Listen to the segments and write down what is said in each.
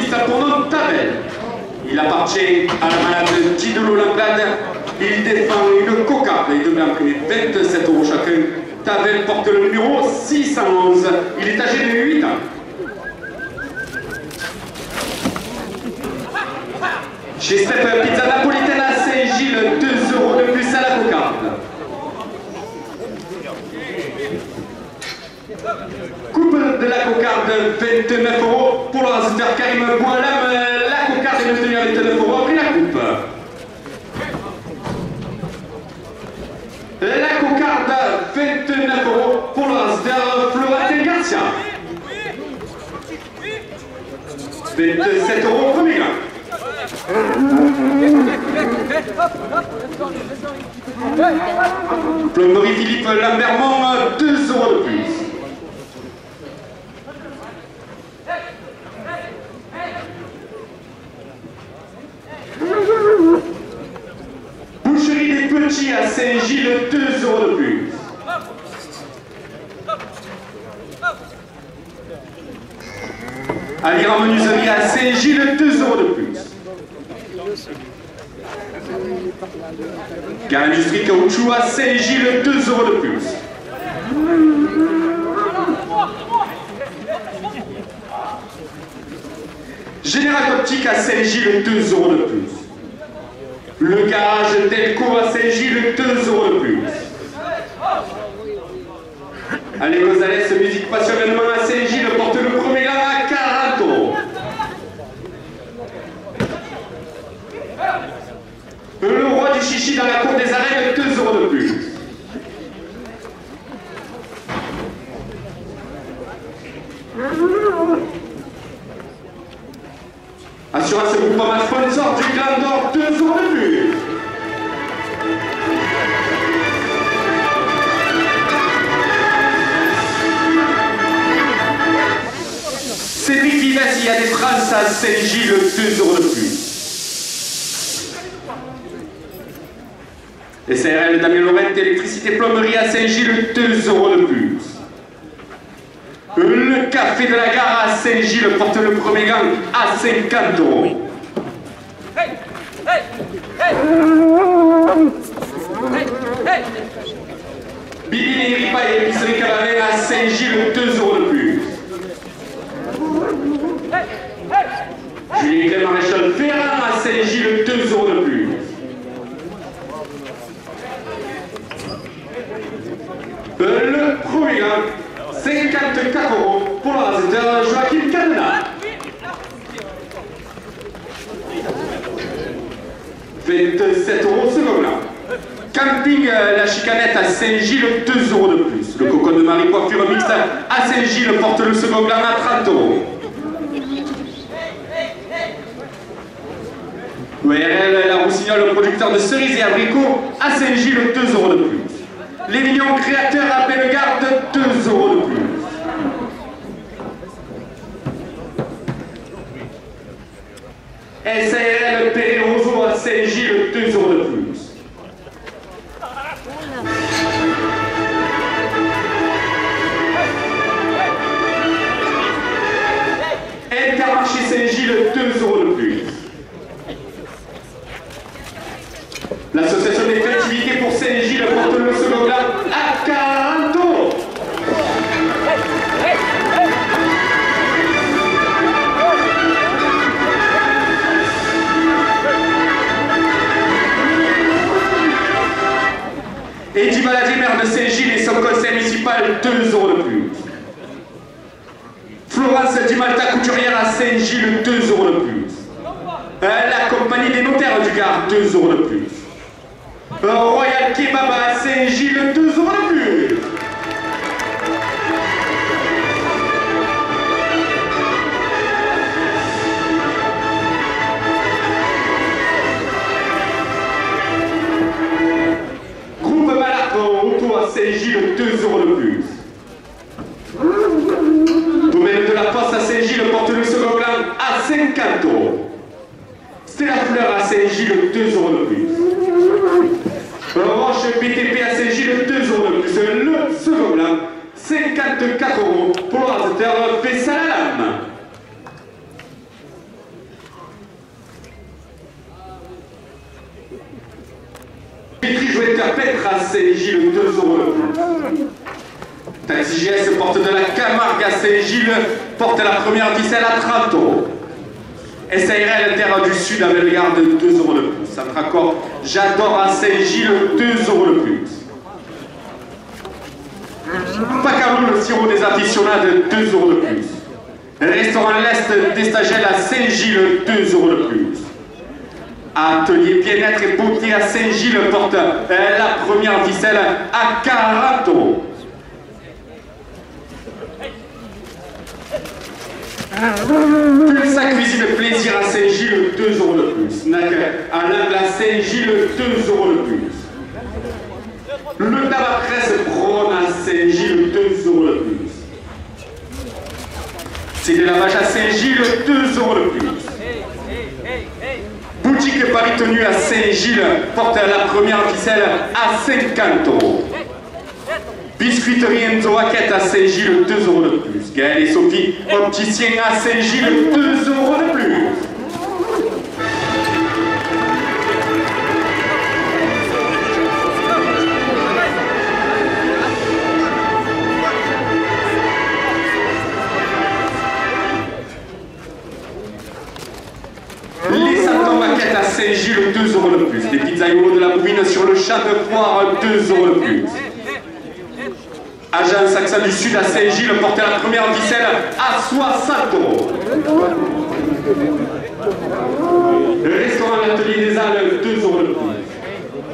piste pour notre Tavel. Il appartient à la malade Tidolo Lampade. Il défend une cocarde. Il devrait imprimer 27 € chacun. Tavel porte le numéro 611. Il est âgé de 8 ans. Chez Step Pizza Napolitaine à Saint-Gilles, 2 € de plus à la cocarde. Coupe de la cocarde, 29 € pour le résultat Karim Boualam. La cocarde est maintenue à 29 € après la coupe. La cocarde, 29 € pour le résultat Florentin Garcia. 27 € au premier gars. Plomberie Philippe Lambermont, 2 € de plus. Boucherie des Petits à Saint-Gilles, 2 € de plus. Alira Menuiserie à Saint-Gilles, 2 € de plus. Gare Industrie Caoutchouc à Saint-Gilles, 2 € de plus. Général Optique à Saint-Gilles, 2 € de plus. Le garage Delco à Saint-Gilles, 2 € de plus. Allez, Gonzalez, musique passionnement à Saint-Gilles, porte le premier gars à 40 €. Le roi du chichi dans la cour des arènes, 2 € de plus. Assurance Groupement sponsor du Grand Nord, 2 € de plus. Cédric Vivasi à des France à Saint-Gilles, 2 € de plus. SARL Damien Laurent, électricité plomberie à Saint-Gilles, 2 € de plus. Le café de la gare à Saint-Gilles porte le premier gang à 50 €. Bibi et Ripa et épicerie Cabaret à Saint-Gilles, 2 € de plus. Julien Clé Maréchal Ferrand à Saint-Gilles, 2 € de plus. Le premier gang, 54 € pour le réalisateur Joachim Cadena. 27 € second là. Camping La Chicanette à Saint-Gilles, 2 € de plus. Le cocon de Marie Coiffure Mixte à Saint-Gilles porte le second là à 30 €. ORL La Roussignole, le producteur de cerises et abricots à Saint-Gilles, 2 € de plus. Les Millions Créateurs à Bellegarde, 2 € de plus. SARL Perret-Roseau à Saint-Gilles, 2 € de plus. Intermarché Saint-Gilles, 2 € de plus. L'association des collectivités pour Saint-Gilles porte le second là à 40 €. Eddie Baladier, maire de Saint-Gilles et son conseil municipal, 2 € de plus. Florence Di Malta, couturière à Saint-Gilles, 2 € de plus. La compagnie des notaires du Gard, 2 € de plus. Royal Kebab à Saint-Gilles, 2 € de plus. Groupe Malak Auto à Saint-Gilles, 2 € de plus. Domaine de la Poste à Saint-Gilles porte le second plan à 50 €. Stella Fleur à Saint-Gilles, 2 € de plus. Roche BTP à Saint-Gilles, 2 € de plus. Le second plan, 54 € pour le réalisateur Fessal Alam. Peintre à Saint-Gilles, 2 € le plus. Taxi GS porte de la Camargue à Saint-Gilles, porte la première ficelle à 30 €. SARL Terre du Sud avec le garde, 2 € le plus. Centracor J'adore à Saint-Gilles, 2 € le plus. Pacarou, le sirop des aficionades, 2 € le plus. Restaurant l'Est d'Estagel à Saint-Gilles, 2 € le plus. Atelier bien-être et beauté à Saint-Gilles porte la première ficelle à 40 €. Pulsa cuisine plaisir à Saint-Gilles, 2 € le plus. Snack à l'angle à Saint-Gilles, 2 € le plus. Le tabac presse Bronne à Saint-Gilles, 2 € le plus. C'est de lavage à Saint-Gilles, 2 € le plus. Boutique Paris Tenue à Saint-Gilles porte la première ficelle à 50 €. Biscuiterie Enzo Hackett à Saint-Gilles, 2 € de plus. Gaël et Sophie, opticien à Saint-Gilles, 2 € de plus. Les Santons Maquettes à Saint-Gilles, 2 € de plus. Les pizzaïos de la Bouvine sur le champ de foire, 2 € de plus. Agence Accent du Sud à Saint-Gilles porte la première ficelle à 60 €. Le restaurant L'Atelier des Halles, 2 € de plus.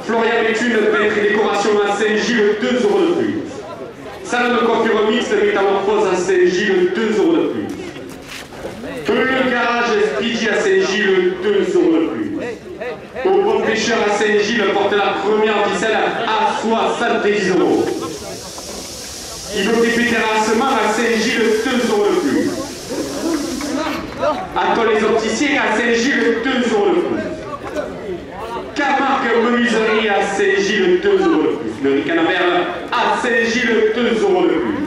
Florian Béthune, peintre et décoration à Saint-Gilles, 2 € de plus. Salon de coiffure mixte Métamorphose à Saint-Gilles, 2 € de plus. Le garage Speedy à Saint-Gilles, 2 € de plus. Au Bon Pêcheur à Saint-Gilles porte la première ficelle à 70 €. IOTP Terrassement à Saint-Gilles, 2 € de plus. Attends les opticiens à Saint-Gilles, 2 € de plus. Camargue Menuiserie à Saint-Gilles, 2 € de plus. Le Ricanavert à Saint-Gilles, 2 € de plus.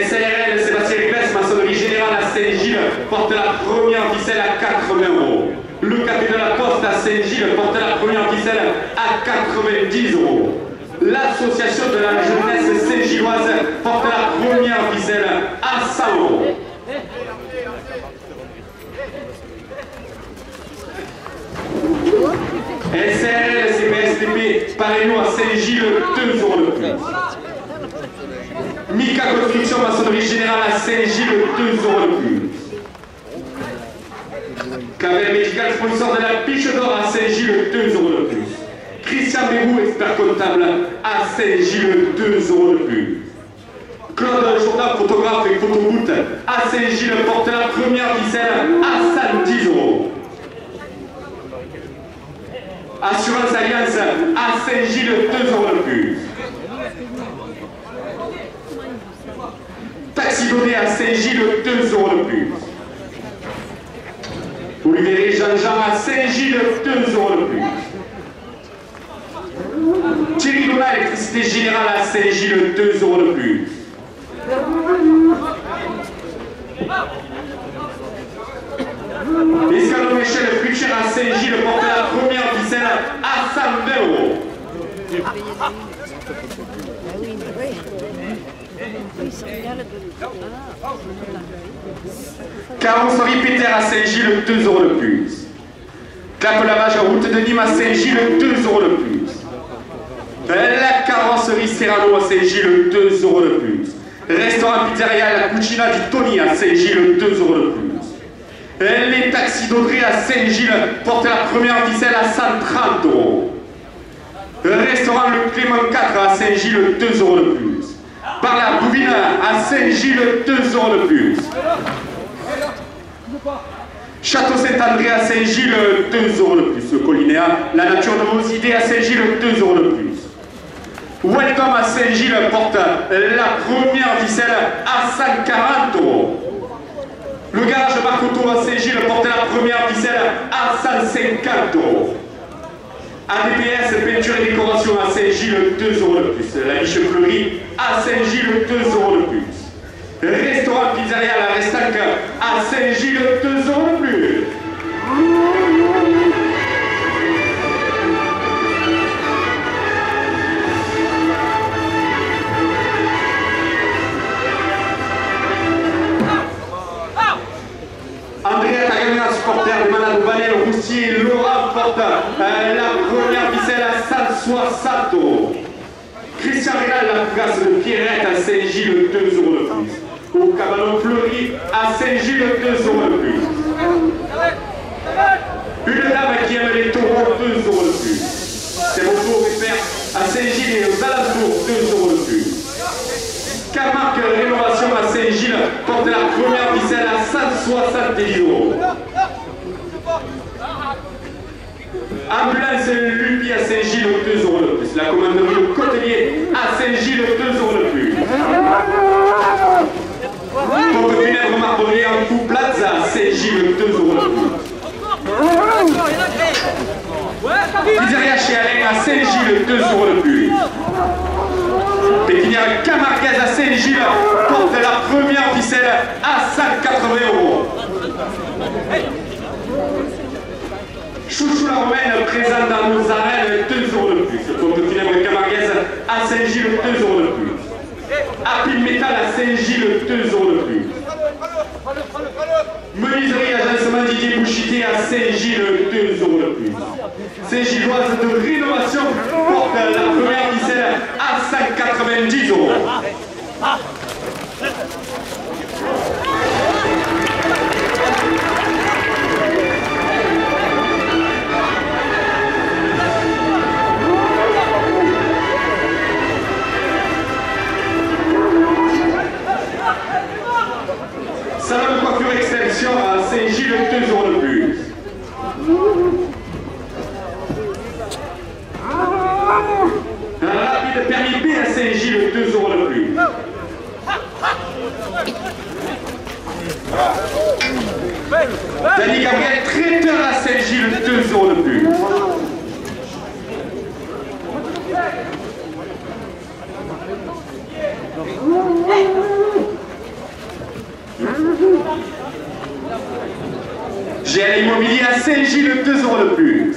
SARL Sébastien Grèce, maçonnerie générale à Saint-Gilles, porte la première ficelle à 80 €. Le Café de la Poste à Saint-Gilles porte la première ficelle à 90 €. L'association de la jeunesse saint-gilloise porte la première ficelle à 100 €. SRL CPSTP Paris-nous à Saint-Gilles, 2 € de plus. Mika Construction maçonnerie générale à Saint-Gilles, 2 € de plus. Cavel médical sponsor de la Piche d'Or à Saint-Gilles, 2 € de plus. Christian Bébou, expert comptable à Saint-Gilles, 2 € de plus. Claude Jourdain, photographe et photoboot à Saint-Gilles porte la première ficelle à 110 €. Assurance Alliance à Saint-Gilles, 2 € de plus. Taxi donné à Saint-Gilles, 2 € de plus. Olivier Jean-Jean à Saint-Gilles, 2 € de plus. Thierry Donat, électricité générale à Saint-Gilles, 2 € de plus. Escalon Michel Flucher à Saint-Gilles porte la première ficelle à 120 €. Carrosserie Péter à Saint-Gilles, 2 € de plus. Clap lavage à route de Nîmes à Saint-Gilles, 2 € de plus. La carrosserie Serrano à Saint-Gilles, 2 € de plus. Restaurant pizzeria La Cucina di Toni à Saint-Gilles, 2 € de plus. Les taxis d'Audrey à Saint-Gilles portent la première ficelle à 130 €. Restaurant Le Clément 4 à Saint-Gilles, 2 € de plus. Par la Bouvine à Saint-Gilles, 2 € de plus. Château Saint-André à Saint-Gilles, 2 € de plus. Le Collinéa, la nature de vos idées à Saint-Gilles, 2 € de plus. Welcome à Saint-Gilles porte la première ficelle à 140 €. Le garage Marcoto à Saint-Gilles porte la première ficelle à 150 €. ADPS peinture et décoration à Saint-Gilles, 2 € de plus. La Biche Fleurie à Saint-Gilles, 2 € de plus. Restaurant pizzeria La Restanque à Saint-Gilles, 2 € de plus. transporteur des malades au Vanel Roussier, Laura porte la première ficelle à 160 €. Christian Rénal, la place de Pierrette à Saint-Gilles, 2 € de plus. Au Cabanon Fleury à Saint-Gilles, 2 € de plus. Une dame qui aime les taureaux, 2 € de plus. C'est mon tour de faire à Saint-Gilles et aux alentours, 2 € de plus. Camargue Rénovation à Saint-Gilles porte la première ficelle à 170 €. Ambulance Lupi à Saint-Gilles, 2 € de plus. La commanderie de Côtelier à Saint-Gilles, 2 € de plus. Pompe funèbre Marbré en tout Plaza à Saint-Gilles, 2 € de plus. Pizzeria chez Alain à Saint-Gilles, 2 € de plus. Pépinière Camarguaise à Saint-Gilles porte la première ficelle à 180 €. Chouchou la Romaine présente dans nos arènes, 2 € de plus. Pompe funèbre Camarguaise à Saint-Gilles, 2 € de plus. Apple Métal à Saint-Gilles, 2 € de plus. Menuiserie agencement Didier Bouchité à Saint-Gilles, 2 € de plus. Saint-Gilloise de Rénovation porte la première ficelle à 190 €. Salon de coiffure extension à Saint-Gilles, 2 € de plus. Un rapide permis B à Saint-Gilles, 2 € de plus. Danny Gabriel, traiteur à Saint-Gilles, 2 € de plus. GL Immobilier à Saint-Gilles, 2 € de plus.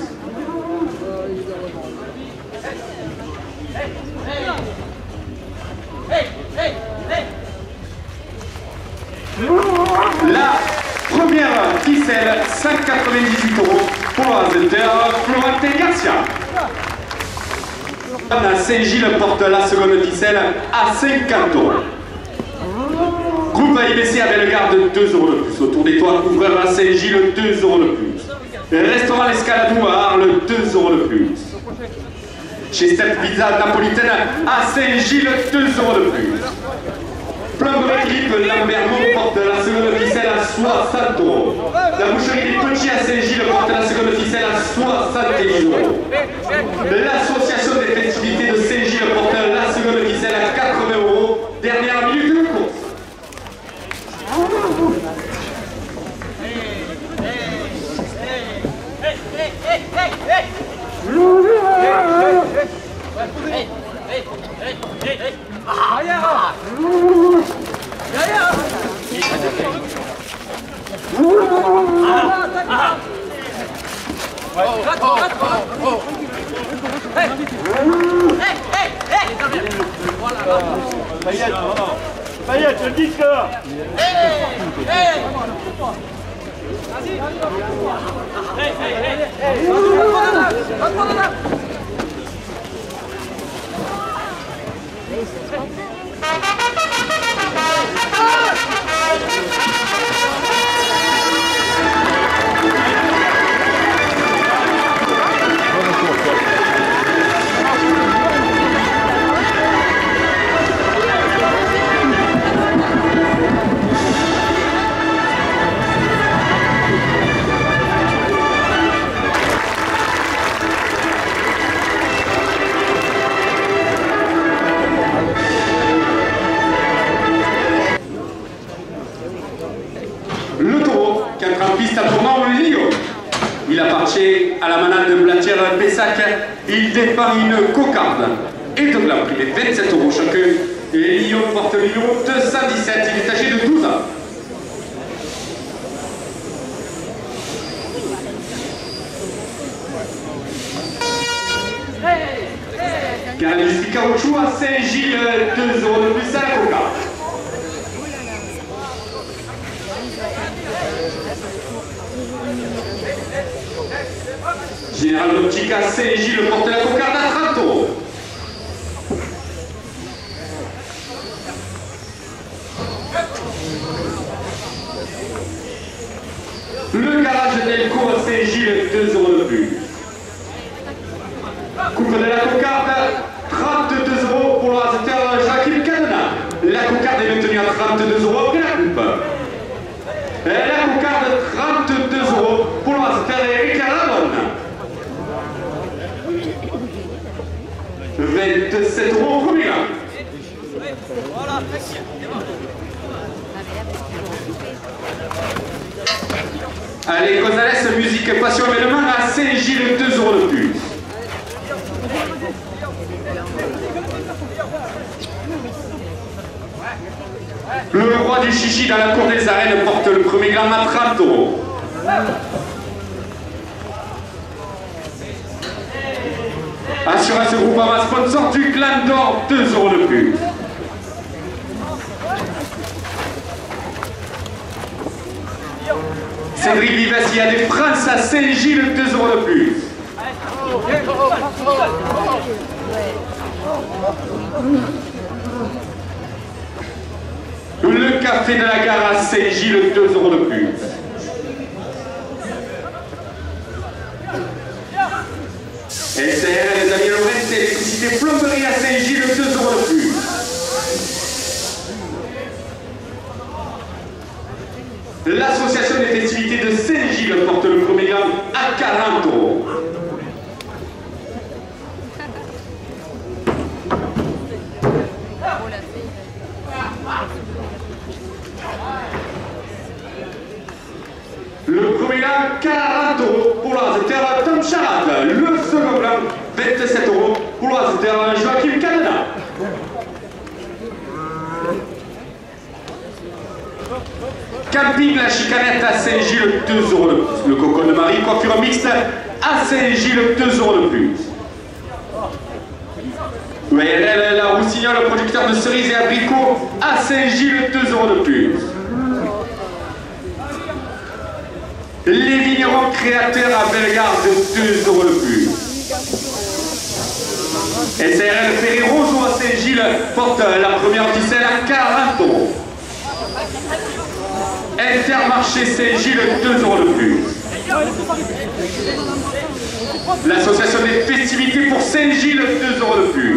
La première ficelle, 198 € pour l'Azenteur Florentin Garcia. À Saint-Gilles porte la seconde ficelle à 50 €. Groupe IBC à Bellegarde, 2 € de plus. Autour des toits couvreurs à Saint-Gilles, 2 € de plus. Restaurant l'Escaladou à Arles, 2 € de plus. Chez Step Pizza Napolitaine à Saint-Gilles, 2 € de plus. Plomberie Philippe Lambermont porte la seconde ficelle à 60 €. La boucherie des Petits à Saint-Gilles porte la seconde ficelle à 70 €. L'association des festivités de Saint-Gilles porte la seconde ficelle à 80 €. Dernière minute de course. Payette, le disque. Le taureau, qui entre en piste à tournant au Lyon. Il appartient à la manade de Blatière-Pessac. Il défend une cocarde. Et donc là, prix des 27 € chacun. Et Lyon porte le numéro 217. Il est âgé de 12 ans. Canal du caoutchouc à Saint-Gilles, 2 € de plus à la cocarde. Général d'Optica Saint-Gilles porte la cocarde à 30 €. Le garage Delco à Saint-Gilles, 2 € de plus. Coupe de la cocarde, 32 € pour l'Azeter Joachim Cadena. La cocarde est maintenue à 32 € après la coupe. La cocarde, 32 € pour l'Azeter Eric Aradon. 27 € au premier gars. Allez, Gonzalez, musique, passion, événement à Saint-Gilles, 2 € de plus. Le roi du chichi dans la cour des arènes porte le premier gramme à 30 €. Assurance Groupama, sponsor du Clan d'Or, 2 € de plus. Cédric Vives, il y a des France à Saint-Gilles, 2 € de plus. Le café de la gare à Saint-Gilles, 2 € de plus. SR, les amis Laurent, électricité plomberie à Saint-Gilles, 2 € de plus. L'association des festivités de Saint-Gilles porte le premier gamme à 40 €. Le premier gamme, 40 € pour l'Azeter Tom Charade. Le second gamme, 27 € pour l'Azeter Joachim Cadena. Camping La Chicanette à Saint-Gilles, 2 € de plus. Le Cocon de Marie, coiffure mixte à Saint-Gilles, 2 € de plus. VNL, la Roussignol, producteur de cerises et abricots à Saint-Gilles, 2 € de plus. Les vignerons créateurs à Bellegarde, 2 € de plus. SRL Ferry-Roseau à Saint-Gilles porte la première ficelle à 40 €. Intermarché Saint-Gilles, 2 € de plus. L'association des festivités pour Saint-Gilles, 2 € de plus.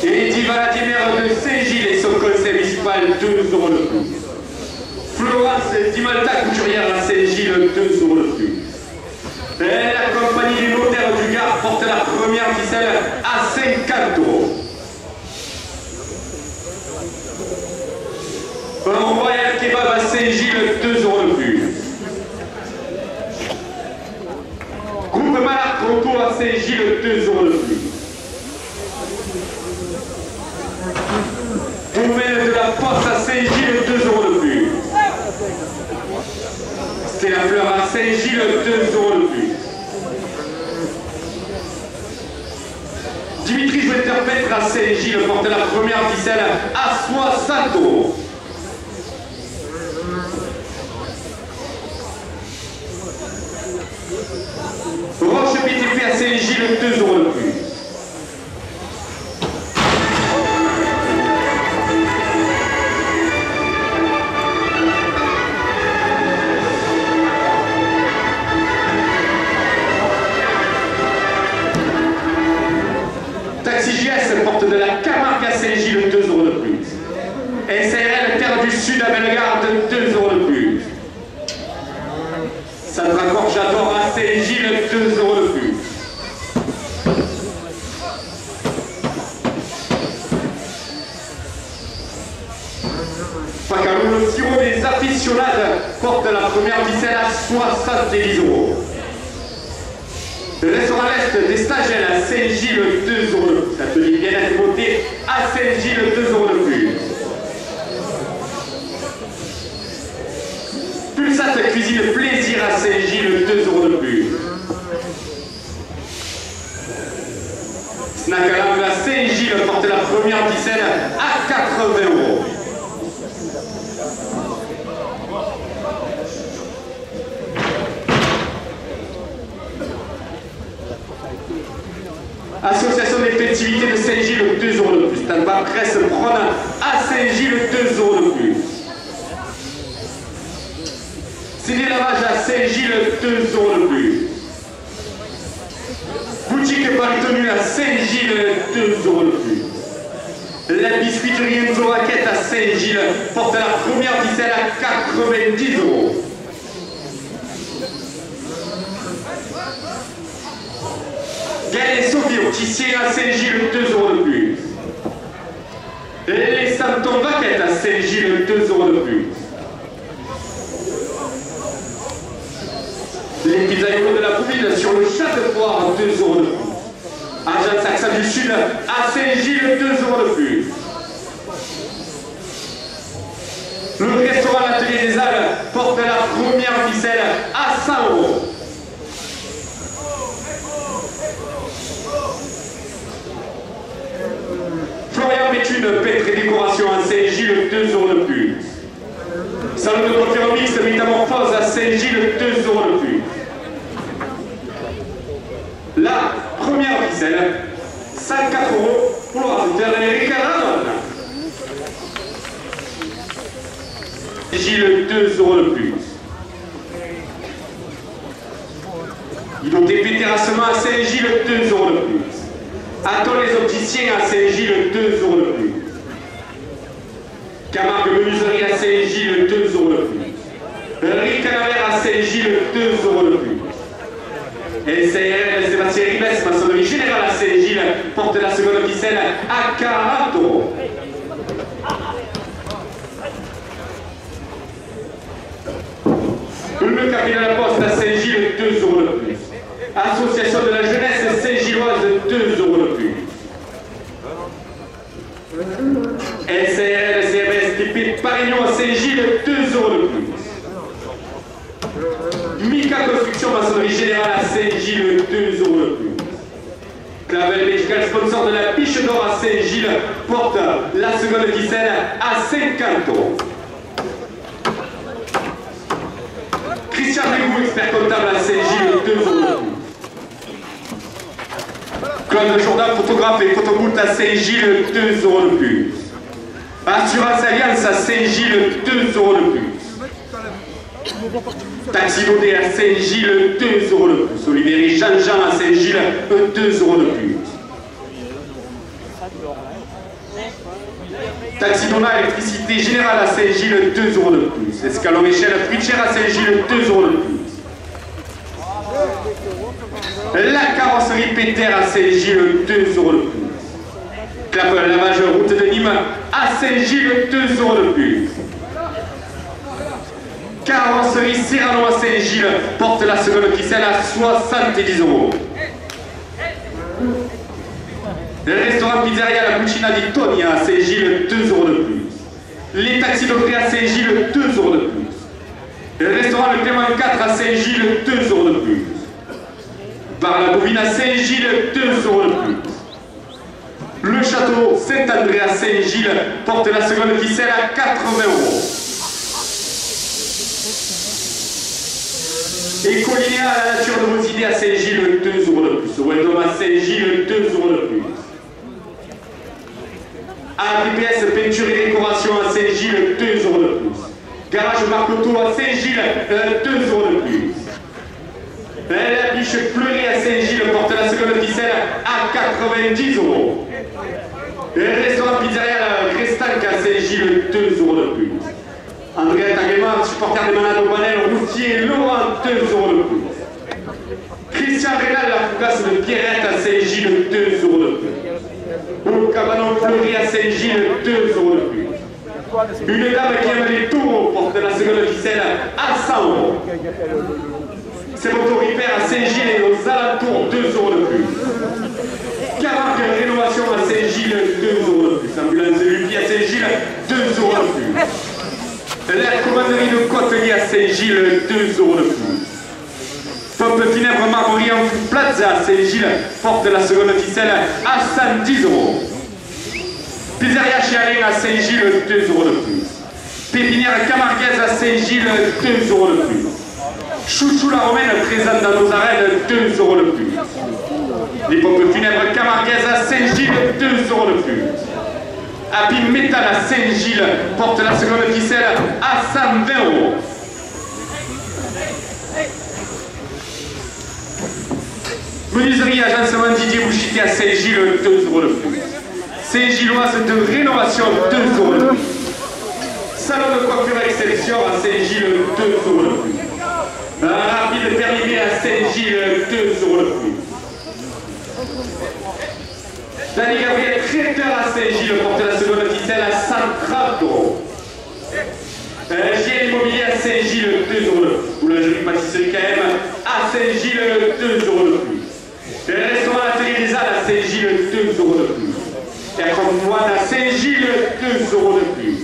Et Eddie Vladimir de Saint-Gilles et son conseil municipal, 2 € de plus. Florence Dimalta couturière à Saint-Gilles, 2 € de plus. Et la compagnie des notaires du Gard porte la première ficelle à 50 €. Un Royal Kebab à Saint-Gilles, 2 € de plus. Groupe Malak Croco à Saint-Gilles, 2 € de plus. Domaine de la Poste à Saint-Gilles, 2 € de plus. C'est la fleur à Saint-Gilles, 2 € de plus. Dimitri Jouet-Terpêtre à Saint-Gilles porte la première ficelle à 60 €. Roche BTP à Saint-Gilles, 2 € de plus. Taxi JS porte de la Camargue à Saint-Gilles, 2 € de plus. SRL Terre du Sud à Bellegarde, 2 € de plus. Sadracor J'adore à Saint-Gilles, 2 € de plus. Pacalou, le sirop des aficionades porte la première ficelle à 70 €. Le restaurant l'Est des stagiaires à Saint-Gilles, 2 € de plus. Atelier bien-être beauté à Saint-Gilles, 2 € de plus. Pulsat cuisine plaisir à Saint-Gilles, 2 € de plus. Snack à l'angle à Saint-Gilles porte la première ficelle à 80 €. Association des festivités de Saint-Gilles, 2 € de plus. Stand-by presse Prône à Saint-Gilles, 2 € de plus. Ciné Lavage à Saint-Gilles, 2 € de plus. Boutique Paris-Tenue à Saint-Gilles, 2 € de plus. La biscuiterie Enzo Raquette à Saint-Gilles porte la première ficelle à 90 €. Gaël Sophie, Tissier à Saint-Gilles, 2 € de plus. Les Santons Vaquette à Saint-Gilles, 2 € de plus. Les pizzaïros de la Pouville sur le chat de foire, 2 € de plus. Agence Accent du Sud à Saint-Gilles, 2 € de plus. Le restaurant L'Atelier des Halles porte la première ficelle à 100 €. Florian Béthune, peintre et décoration à Saint-Gilles, 2 € de plus. Salon de coiffure mixte Métamorphose à Saint-Gilles, 2 € de plus. La première ficelle, 104 € pour le rajouteur Eric Radon. Gilles, 2 € de plus. Identité terrassement à Saint-Gilles, 2 € de plus. Attends les opticiens à Saint-Gilles, 2 € de plus. Camargue Menuiserie à Saint-Gilles, 2 € de plus. Ricanavert à Saint-Gilles, 2 € de plus. SARL Sébastien Ribes, maçonnerie générale à Saint-Gilles, porte la seconde ficelle à 40 €. Le Café de la Poste à Saint-Gilles, 2 € de plus. Association de la jeunesse Saint-Gilloise, 2 € de plus. SARL CBS Parignon à Saint-Gilles, 2 € de plus. Mika Construction maçonnerie générale à Saint-Gilles, 2 € de plus. Clavel médical sponsor de la Biche d'Or à Saint-Gilles porte la seconde ficelle à 50 €. Christian Régou, expert comptable à Saint-Gilles, 2 € de plus. Claude Jourdain, photographe et photoboot à Saint-Gilles, 2 € de plus. Assurance Alliance à Saint-Gilles, 2 € de plus. Taxi Dodé à Saint-Gilles, 2 € de plus. Olivier Jean-Jean à Saint-Gilles, 2 € de plus. Taxi Dona électricité générale à Saint-Gilles, 2 € de plus. Escalon Michel Fruitière à Saint-Gilles, 2 € de plus. La carrosserie Péter à Saint-Gilles, 2 € de plus. Clap lavage route de Nîmes à Saint-Gilles, 2 € de plus. Carrosserie Cyrano à Saint-Gilles porte la seconde ficelle à 70 €. Le restaurant pizzeria La Cucina di Tonia à Saint-Gilles, 2 € de plus. Les taxis d'Audrey à Saint-Gilles, 2 € de plus. Le restaurant Le Clément 4 à Saint-Gilles, 2 € de plus. Bar La Bovine à Saint-Gilles, 2 € de plus. Le château Saint-André à Saint-Gilles porte la seconde ficelle à 80 €. Et Collinéa à la nature de vos idées à Saint-Gilles, 2 € de plus. Wendom à Saint-Gilles, 2 € de plus. APPS peinture et décoration à Saint-Gilles, 2 € de plus. Garage Marcoteau à Saint-Gilles, 2 € de plus. La Biche Fleurie à Saint-Gilles porte la seconde ficelle à 90 €. Le restaurant pizzeria Crestank à Saint-Gilles, 2 € de plus. André Taguema, supporter des malades au panel, routier Laurent, 2 € de plus. Christian Rénal, la fougasse de Pierrette à Saint-Gilles, 2 € de plus. Au cabanon Fleury à Saint-Gilles, 2 € de plus. Une dame qui aime les taureaux porte la seconde ficelle à 100 €. C'est motoripère à Saint-Gilles et aux alentours, 2 € de plus. Camargue rénovation à Saint-Gilles, 2 € de plus. Ambulance de Lupi à Saint-Gilles, 2 € de plus. La commanderie de Côtelier à Saint-Gilles, 2 € de plus. Pompe funèbre Marmorie en Plaza à Saint-Gilles porte la seconde ficelle à 110 €. Pizzeria chez Alain à Saint-Gilles, 2 € de plus. Pépinière Camarguaise à Saint-Gilles, 2 € de plus. Chouchou la Romaine présente dans nos arènes, 2 € de plus. Les pompes funèbres Camarguaises à Saint-Gilles, 2 € de plus. Happy Metal à Saint-Gilles porte la seconde ficelle à 120 €. Menuiserie Agencement Didier Bouchité à Saint-Gilles, 2 € de plus. Saint-Gilloise de rénovation, 2 € de plus. Salon de coiffure Exception à Saint-Gilles, 2 € de plus. Rapide Périmé à Saint-Gilles, 2 € de plus. Dani Gabriel Traiteur à Saint-Gilles porte la seconde ficelle à 130 €. GL Immobilier à Saint-Gilles, 2 € de plus. Boulangerie Pâtisserie KM à Saint-Gilles, 2 € de plus. Restaurant Atelier des Halles à Saint-Gilles, 2 € de plus. Aircom à Saint-Gilles, 2 € de plus.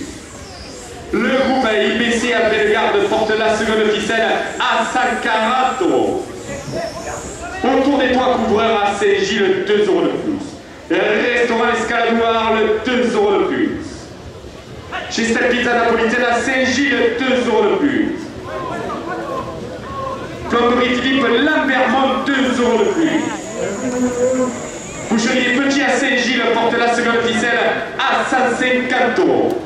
Le groupe IPC après le garde porte la seconde ficelle à 140 €. Autour des toits couvreurs à Saint-Gilles, 2 € de plus. Restaurant Escalade Noire, 2 € de plus. Chez Step Pizza Napolitaine à Saint-Gilles, 2 € de plus. Plomberie Philippe Lambermont, 2 € de plus. Boucherie des Petits à Saint-Gilles porte la seconde ficelle à 150 €.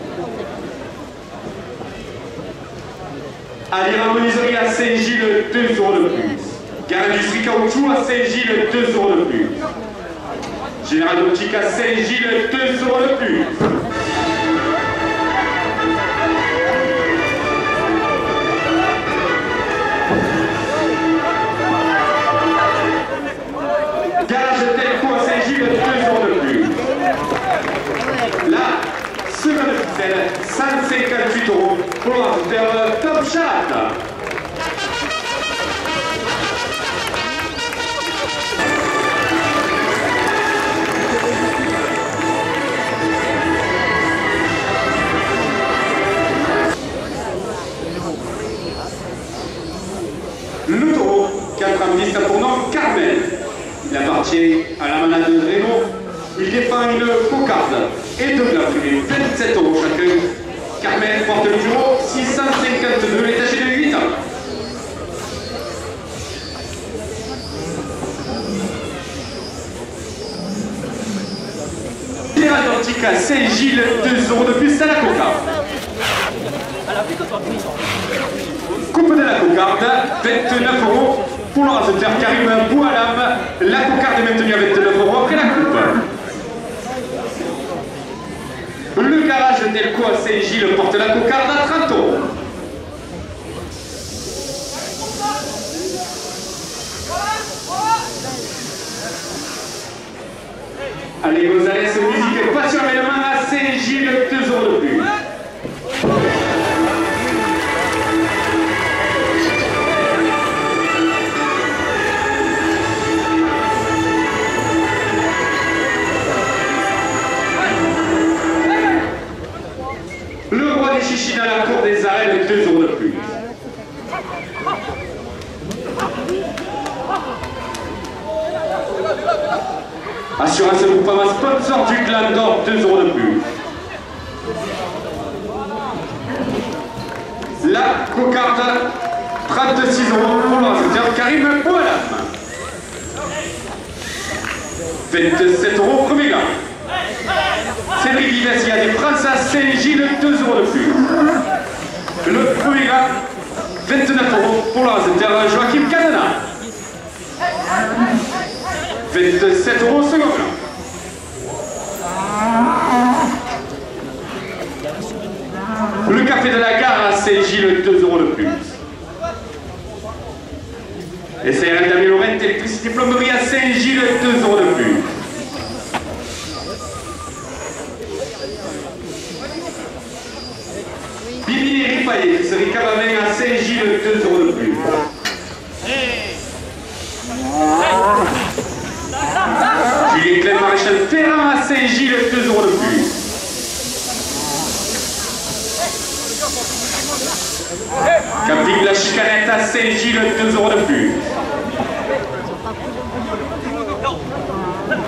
Alira Menuiserie à Saint-Gilles, 2 € de plus. Gare Industrie Caoutchouc à Saint-Gilles, 2 € de plus. Général Optique à Saint-Gilles, 2 € de plus. Garage Telco à Saint-Gilles, 2 € de plus. La seconde ficelle, 158 € pour l'ordinateur Top Chat. Le taureau, 90 pour nom Carmel. Il appartient à la manade de Renault. Il défend une cocarde et deux glaces privées, 27 € chacun. Carmel porte le numéro 652, il est âgé de 8 ans. Général d'Antique à Saint-Gilles, 2 € de plus à la cocarde. Coupe de la cocarde, 29 € pour le raseteur Karim Boualam. La cocarde est maintenue à 29 € après la coupe. Le garage Delco à Saint-Gilles porte la cocarde à 30 €. Allez, Gonzalez, musique passion événement à Saint-Gilles, 2 € de plus. Le roi des chichis dans la cour des arènes, 2 € de plus. Assurance Groupama sponsor du Gland d'Or, 2 € de plus. La cocarde, 36 € pour l'enseignant Karim Boualam. 27 € premier gars. Cédric Vives, il y a des France à Saint-Gilles, 2 € de plus. Le premier gars, 29 € pour l'enseignant Joachim Cadena. 27 € second plan. Le café de la gare à Saint-Gilles, 2 € de plus. Et c'est Damien Laurent, électricité plomberie à Saint-Gilles, 2 € de plus. Bibi et Ripaillé, épicerie Cabamène à Saint-Gilles, 2 € de plus. Julien Clem Maréchal Ferrand à Saint-Gilles, 2 € de plus. Camping La Chicanette à Saint-Gilles, 2 € de plus.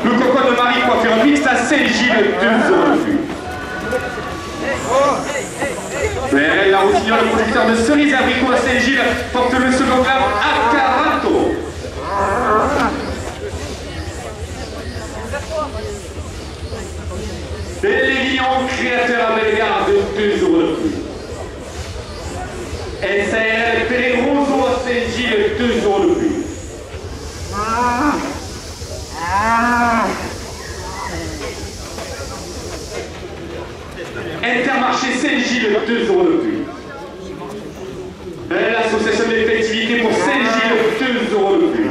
Le Coco de Marie Coiffure Mixte à Saint-Gilles, 2 € de plus. PRL La Roussignol, le producteur de cerises et abricots à Saint-Gilles, porte le second gramme à 40 €. Créateur à Bellegarde, 2 euros de plus. SARL Pellegroso à Saint-Gilles, 2 euros de plus. Intermarché Saint-Gilles, 2 euros de plus. L'association des collectivités pour Saint-Gilles, 2 euros de plus.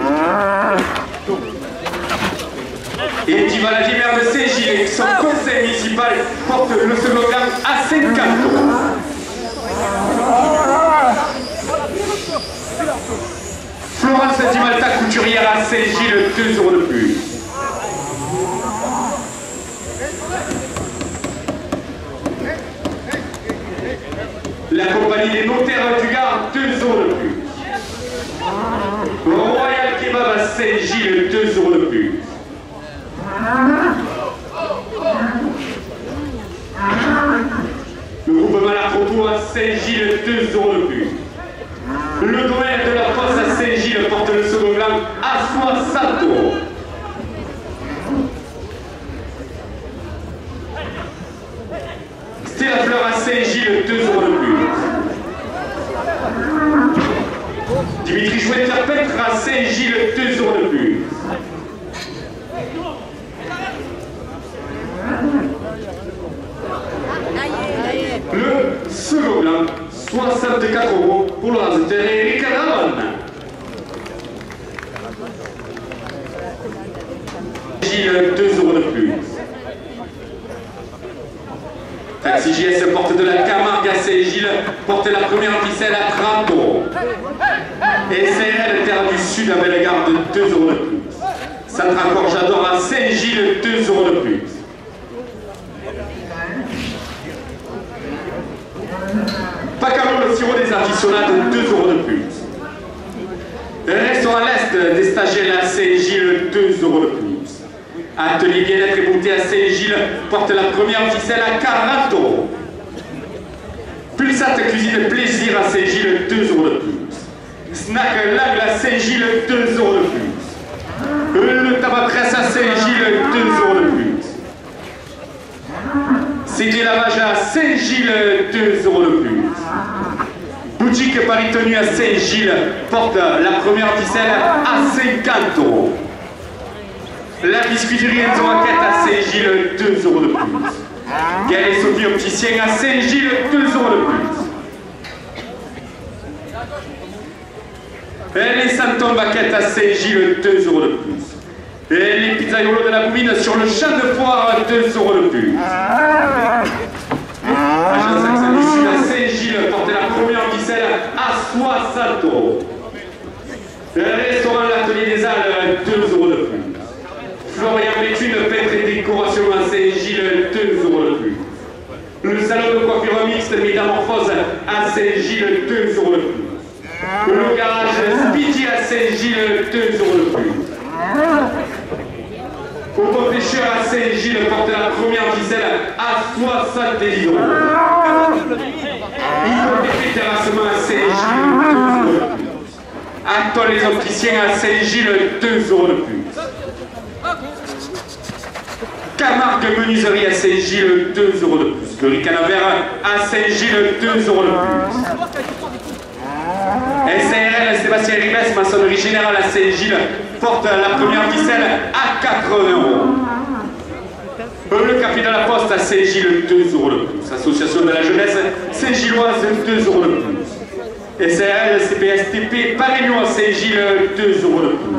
Et Diva la maire de Saint-Gilles, son conseil municipal porte le slogan à 50 euros. Florence Di Malta, couturière à Saint-Gilles, 2 euros de plus. La compagnie des notaires du Gard, 2 euros de plus. Royal Kebab à Saint-Gilles, 2 euros de plus. Le groupe Malaproto à Saint-Gilles, 2 euros de plus. Le domaine de la Fosse à Saint-Gilles porte le second blanc à 60 euros. Stella Fleur à Saint-Gilles, 2 euros de plus. Dimitri Jouet-Terpêtre à Saint-Gilles, 2 euros de plus. Le second blanc, 64 euros pour le raseteur Eric Ramon. Gilles, 2 euros de plus. Taxi JS porte de la Camargue à Saint-Gilles, porte la première ficelle à 30 euros. Et CRL Terre du Sud à Bellegarde, 2 euros de plus. Centre Accord J'adore à Saint-Gilles, 2 euros de plus. Pacaro le sirop des aficionados, 2 euros de plus. Restaurant l'Est des stagiaires à Saint-Gilles, 2 euros de plus. Atelier bien-être et beauté à Saint-Gilles porte la première ficelle à 40 euros. Pulsat cuisine plaisir à Saint-Gilles, 2 euros de plus. Snack L'Aigle à Saint-Gilles, 2 euros de plus. Le tabac presse à Saint-Gilles, 2 euros de plus. CD Lavage à Saint-Gilles, 2 euros de plus. Boutique Paris Tenue à Saint-Gilles porte la première ficelle à 50 euros. La biscuiterie Enzo Raquette à Saint-Gilles, 2 euros de plus. Gaël et Sophie Opticien à Saint-Gilles, 2 euros de plus. Et les Santon Baquette à Saint-Gilles, 2 euros de plus. Et les pizzaiolos de la Bouvine sur le champ de foire, 2 euros de plus. Agence Accent du Sud à Saint-Gilles porte la première ficelle à 60 euros. Le restaurant L'Atelier des Halles, 2 euros de plus. Florian Béthune, peintre et décoration à Saint-Gilles, 2 euros de plus. Le salon de coiffure mixte Métamorphose à Saint-Gilles, 2 euros de plus. Le garage Speedy à Saint-Gilles, 2 euros de plus. Au Bon Pêcheur à Saint-Gilles porte la première ficelle à 70 euros. Hypothèque terrassement à Saint-Gilles, 2 euros de plus. Antoine les opticiens à Saint-Gilles, 2 euros de plus. Camargue Menuiserie à Saint-Gilles, 2 euros de plus. Le Ricanavert à Saint-Gilles, 2 euros de plus. SARL Sébastien Ribes, maçonnerie générale à Saint-Gilles, porte la première ficelle à 80 euros. Le Café de la Poste à Saint-Gilles, 2 euros de plus. Association de la jeunesse Saint-Gilloise, 2 euros de plus. SARL CPSTP Paris-Lyon à Saint-Gilles, 2 euros de plus.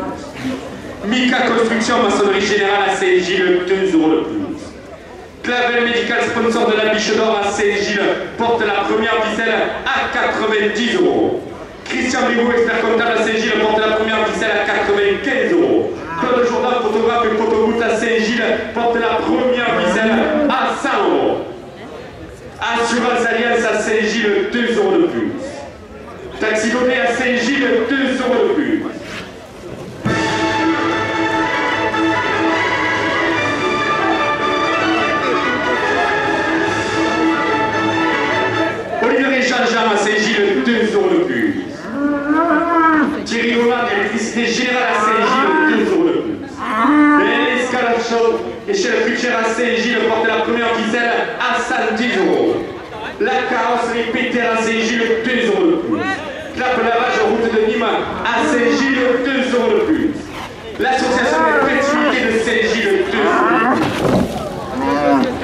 Mika Construction, maçonnerie générale à Saint-Gilles, 2 euros de plus. Clavel Médical, sponsor de la Biche d'Or à Saint-Gilles, porte la première ficelle à 90 euros. Christian Bigot, expert comptable à Saint-Gilles, porte la première ficelle à 95 euros. Claude Jourdan, photographe et photogoutte à Saint-Gilles, porte la première ficelle à 100 euros. Assurance Alliance à Saint-Gilles, 2 euros de plus. Taxi donné à Saint-Gilles, 2 euros de plus. Olivier Jean-Jean à Saint-Gilles, 2 euros de plus. Thierry Roland, électricité générale à Saint-Gilles, 2 euros de plus. Et l'escalade chaude et chez le Futur à Saint-Gilles porte la première ficelle à La carrosserie Péter à Saint-Gilles, 2 € de plus. Clap lavage route de Nîmes à Saint-Gilles, 2 € de plus. L'association des collectivités de Saint-Gilles, 2 € de plus.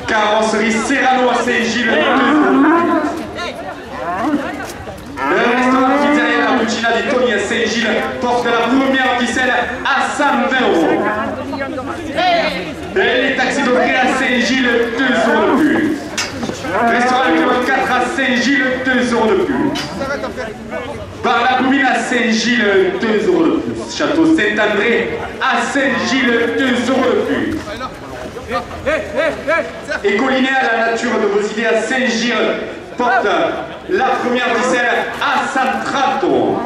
Carrosserie Serrano à Saint-Gilles, 2 € de plus. Le restaurant pizzeria La Buccina di Toni à Saint-Gilles porte la première ficelle à 120 €. Et les taxis d'Augré à Saint-Gilles, 2 € de plus. Restaurant Clément 4 à Saint-Gilles, 2 € de plus. Par la Boumine à Saint-Gilles, 2 € de plus. Château Saint-André à Saint-Gilles, 2 € de plus. Écoliné à la nature de vos idées à Saint-Gilles porte la première ficelle à 130 €.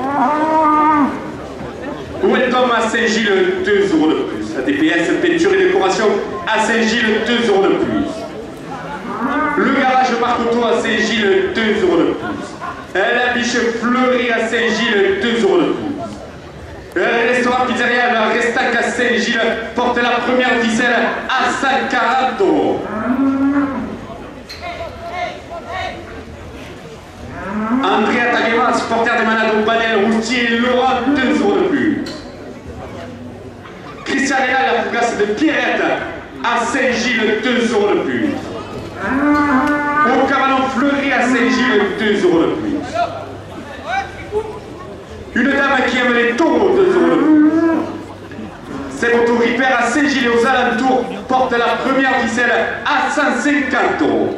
Welcome à Saint-Gilles, 2 € de plus. ADPS peinture et décoration à Saint-Gilles, 2 € de plus. Le garage Marcoteau à Saint-Gilles, 2 € de plus. La biche fleurie à Saint-Gilles, 2 € de plus. Le restaurant pizzeria La Restac à Saint-Gilles porte la première ficelle à 140 €. Andrea Taguema, supporter des Manado, Banel, Roustier, Laurent, 2 € de plus. Christian Réal, la fougasse de Pierrette à Saint-Gilles, 2 € de plus. Au Cabanon Fleury à Saint-Gilles, 2 € de plus. Une dame qui aime les taureaux, 2 € de plus. C'est votre Ripper à Saint-Gilles et aux alentours porte la première ficelle à 150 €.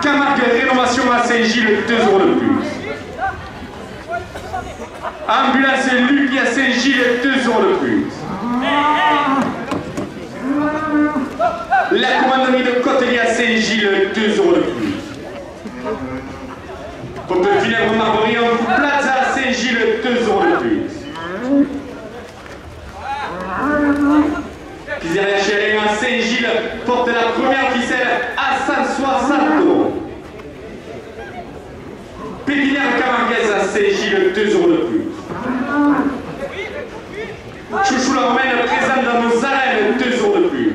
Camargue Rénovation à Saint-Gilles, 2 € de plus. Ambulance Lucky à Saint-Gilles, 2 € de plus. La commanderie de Côtelier à Saint-Gilles, 2 € de plus. Pompe funèbre Marborie en Plaza à Saint-Gilles, 2 € de plus. Pizzeria Chérin à Saint-Gilles porte la première ficelle à 160 €. Pépinière Camarguaise à Saint-Gilles, 2 € de plus. Chouchou la Romaine présente dans nos arènes, 2 € de plus.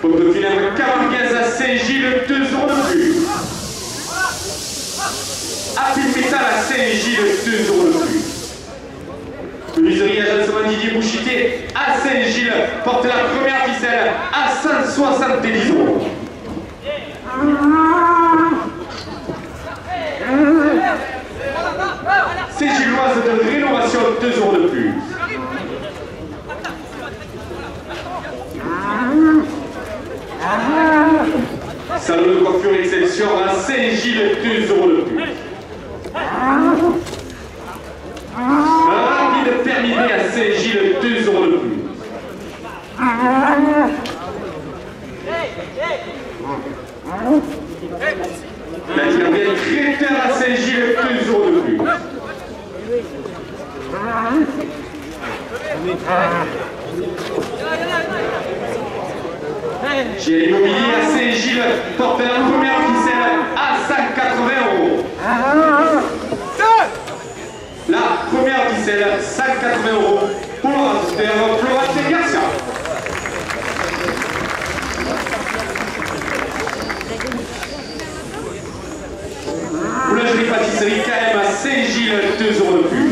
Pompe funèbre Camarguaise à Saint-Gilles, 2 € de plus. Apple Métal à Saint-Gilles, 2 € de plus. Menuiserie Agencement Didier Bouchité à Saint-Gilles porte la première ficelle à 170 €. Saint-Gilloise de rénovation, 2 € de plus. Salon de coiffure Exception à Saint-Gilles, 2 € de plus. Rapide Permis à Saint-Gilles, 2 € de plus. La Tiramienne Créateur à Saint-Gilles, 2 € de plus. Chez l'immobilier à Saint-Gilles porte la première ficelle à 180 €. La première ficelle, 180 € pour Florence Garcia. Boulangerie pâtisserie KM à Saint-Gilles, 2 € de plus.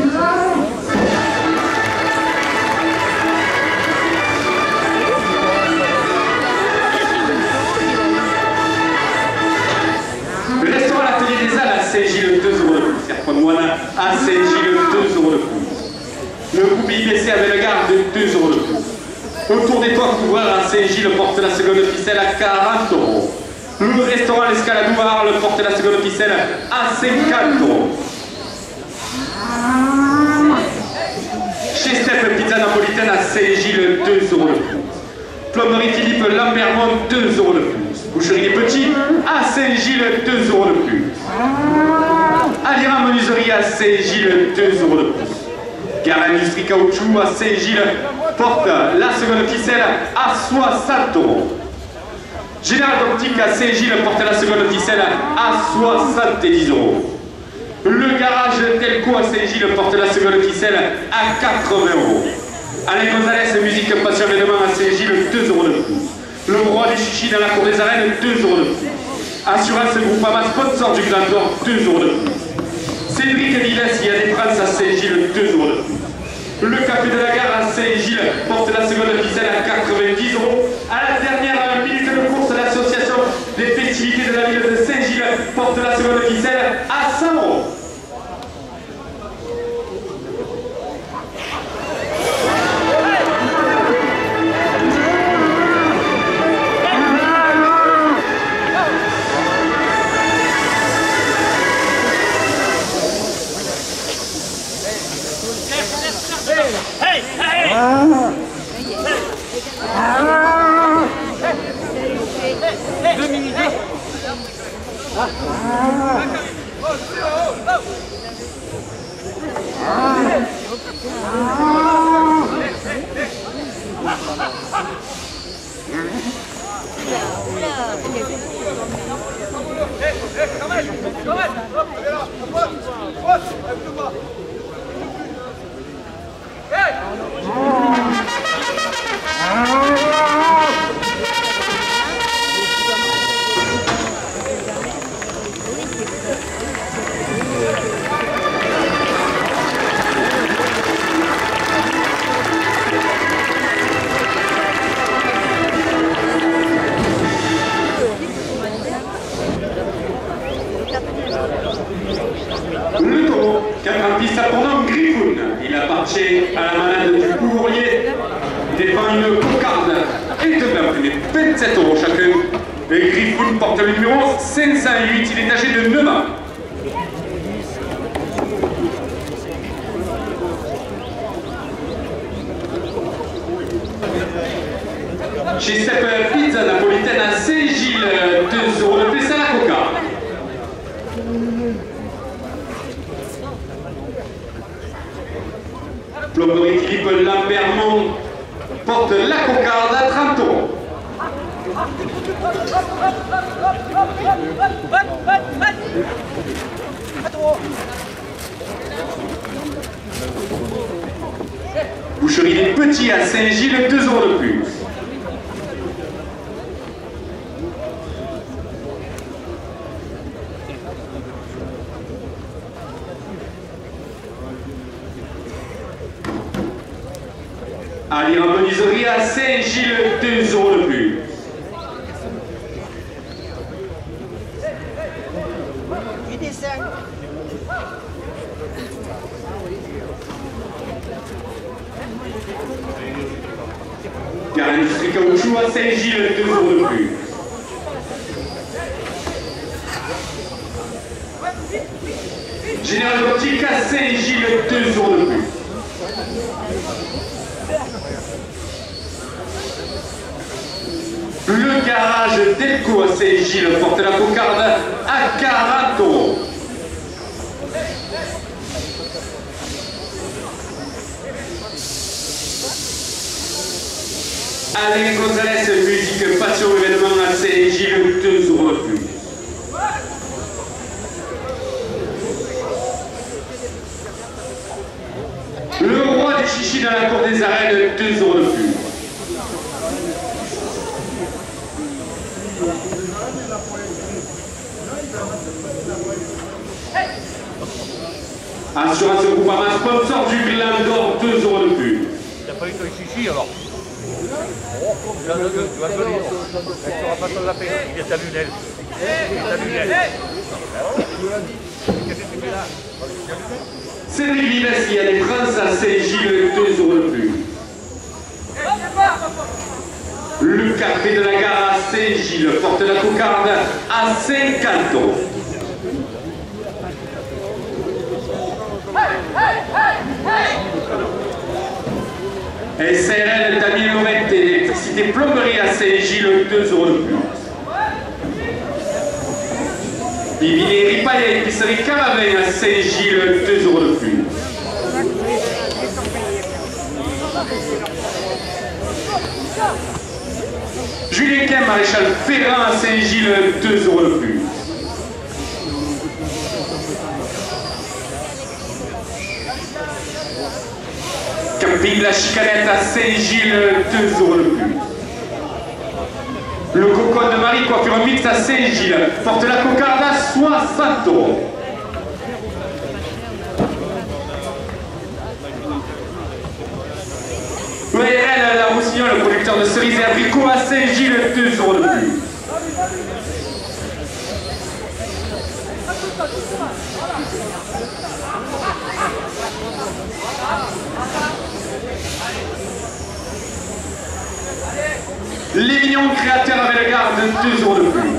Le restaurant L'Atelier des Halles à Saint-Gilles, 2 € de plus. Serpent Moine à Saint-Gilles, 2 € de plus. Le groupe IBC à Bellegarde, 2 € de plus. Autour des toits couvreurs à Saint-Gilles porte la seconde ficelle à 40 €. Le restaurant L'Escalade à Arles porte la seconde ficelle à 50 €. Chez Steph Pizza Napolitaine à Saint-Gilles, 2 € de plus. Plomberie Philippe Lambermont, 2 € de plus. Boucherie des Petits à Saint-Gilles, 2 € de plus. Alira Menuiserie à Saint-Gilles, 2 € de plus. Gare Industrie Caoutchouc à Saint-Gilles porte la seconde ficelle à 60 €. Général d'Optique à Saint-Gilles porte la seconde ficelle à 70 €. Le garage Telco à Saint-Gilles porte la seconde ficelle à 80 €. Alain Gonzalez, musique passion événement à Saint-Gilles, 2 € de plus. Le roi des chichis dans la cour des arènes, 2 euros de plus. Assurance Groupama, sponsor du Grand Nord, 2 euros de plus. Cédric Vives, il y a des France à Saint-Gilles, 2 euros de plus. Le Café de la Gare à Saint-Gilles porte la seconde ficelle à 90 euros. À la dernière minute de course, l'association des festivités de la ville de Saint-Gilles porte la seconde ficelle à 100 euros. Le taureau, 40 à tournant Griffoun. Il appartient à la manade du courrier. Il défend une cocarde et deux imprimés, 27 euros chacun. Et Griffoun porte le numéro 508. Il est âgé de 9 ans. Chez Sepp Pizza napolitaine à Saint-Gilles, 2 euros de plus à la cocarde. Plomberie Philippe Lambermont porte la cocarde à 30 euros. Boucherie des Petits à Saint-Gilles, 2 euros de plus. Allez, en menuiserie à Saint-Gilles, 2 euros de plus. Car l'industrie caoutchouc à Saint-Gilles, 2 euros de plus. Général Boutique à Saint-Gilles, 2 euros de plus. Le garage Delco à Saint-Gilles porte la cocarde à 40 euros. Alain Gonzalez, musique passion événement à Saint-Gilles, 2 euros de plus. Le roi des chichis dans la cour des arènes, 2 euros de plus. Assurance Groupama, sponsor du Gland d'Or, 2 euros de plus. T'as pas eu ton chichi alors? Tu vas te lire. Elle ne sera pas sans la peine. Il y a ta lunelle. Cédric Vives, il y a des France à Saint-Gilles, 2 euros de plus. Le Café de la Gare à Saint-Gilles porte la cocarde à 50 euros. SRL Tamil Lorette, électricité plomberie à Saint-Gilles, 2 euros de plus. Bibiné Ripaille, épicerie Caravin à Saint-Gilles, 2 euros de plus. Julien Quin, maréchal Ferrand à Saint-Gilles, 2 euros de plus. Camping La Chicanette à Saint-Gilles, 2 euros de plus. Le cocotte de Marie, coiffure mixte à Saint-Gilles, porte la cocarde à 60 €. ERL, la Roussignol, le producteur de cerises et abricots à Saint-Gilles, 2 € de plus. Les mignons créateurs avec le garde, 2 € de plus.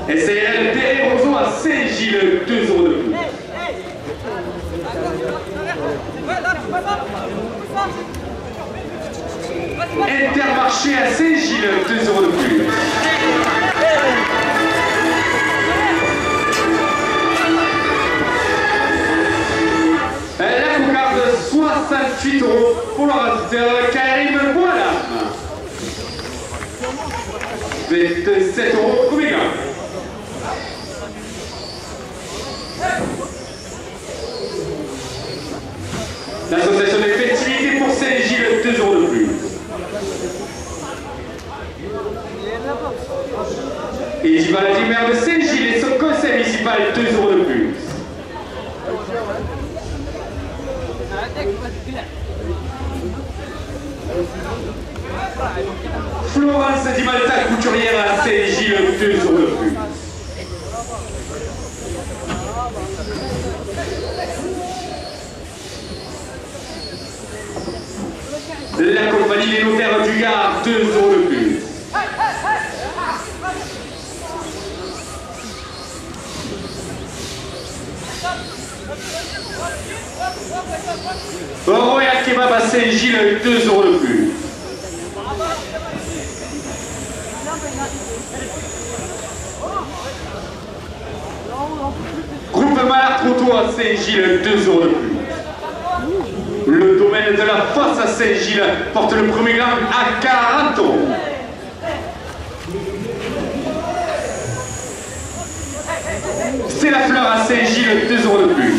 SRL Terre Roseau à Saint-Gilles, 2 € de plus. Intermarché à Saint-Gilles, 2 € de plus. La cocarde, 68 € pour le radiateur Karim Boilam. 27 € Omega. L'association des festivités pour Saint-Gilles, 2 € de plus. Et Gibaldi, maire de Saint-Gilles et son conseil municipal, 2 € de plus. Florence Di Malta, couturière à Saint-Gilles, 2 € de plus. La compagnie Les Notaires du Gard, 2 € de plus. Royal Kebab à Saint-Gilles, 2 € de plus. Groupe Malard Trottoir à Saint-Gilles, 2 € de plus. Le domaine de la Fosse à Saint-Gilles porte le premier gang à 40 €. C'est la fleur à Saint-Gilles, 2 € de plus.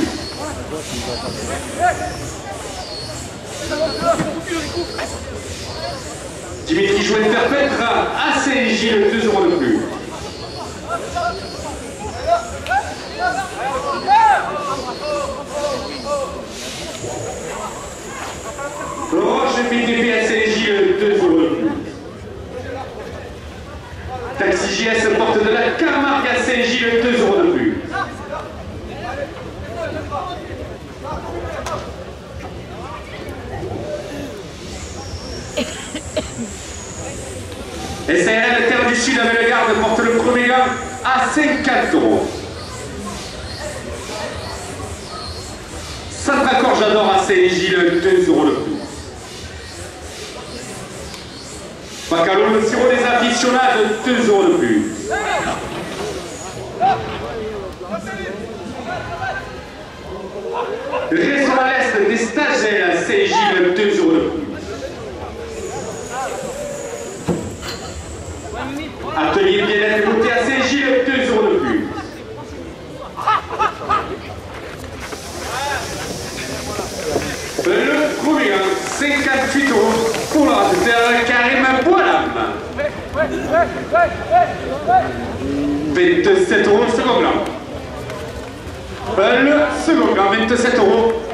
Dimitri Jouet de Perpètre à Saint-Gilles, 2 € de plus. Roche PTP à Saint-Gilles, 2 € de plus. Taxi JS porte de la Camargue à Saint-Gilles, 2 € de plus. SRL Terre du Sud avec le garde porte le premier gars à 50 €. Centre-Accord J'adore à Saint-Gilles, 2 € de plus. Bacalo, le sirop des aficionados, 2 € de plus. Restaurant à l'Est des stagiaires à Saint-Gilles, 2 € de plus. Atelier bien-être et beauté à Saint-Gilles, 2 € de plus. Le premier, 58 € pour la terre Karim Boilam. 27 € le second blanc. Le second blanc, 27 €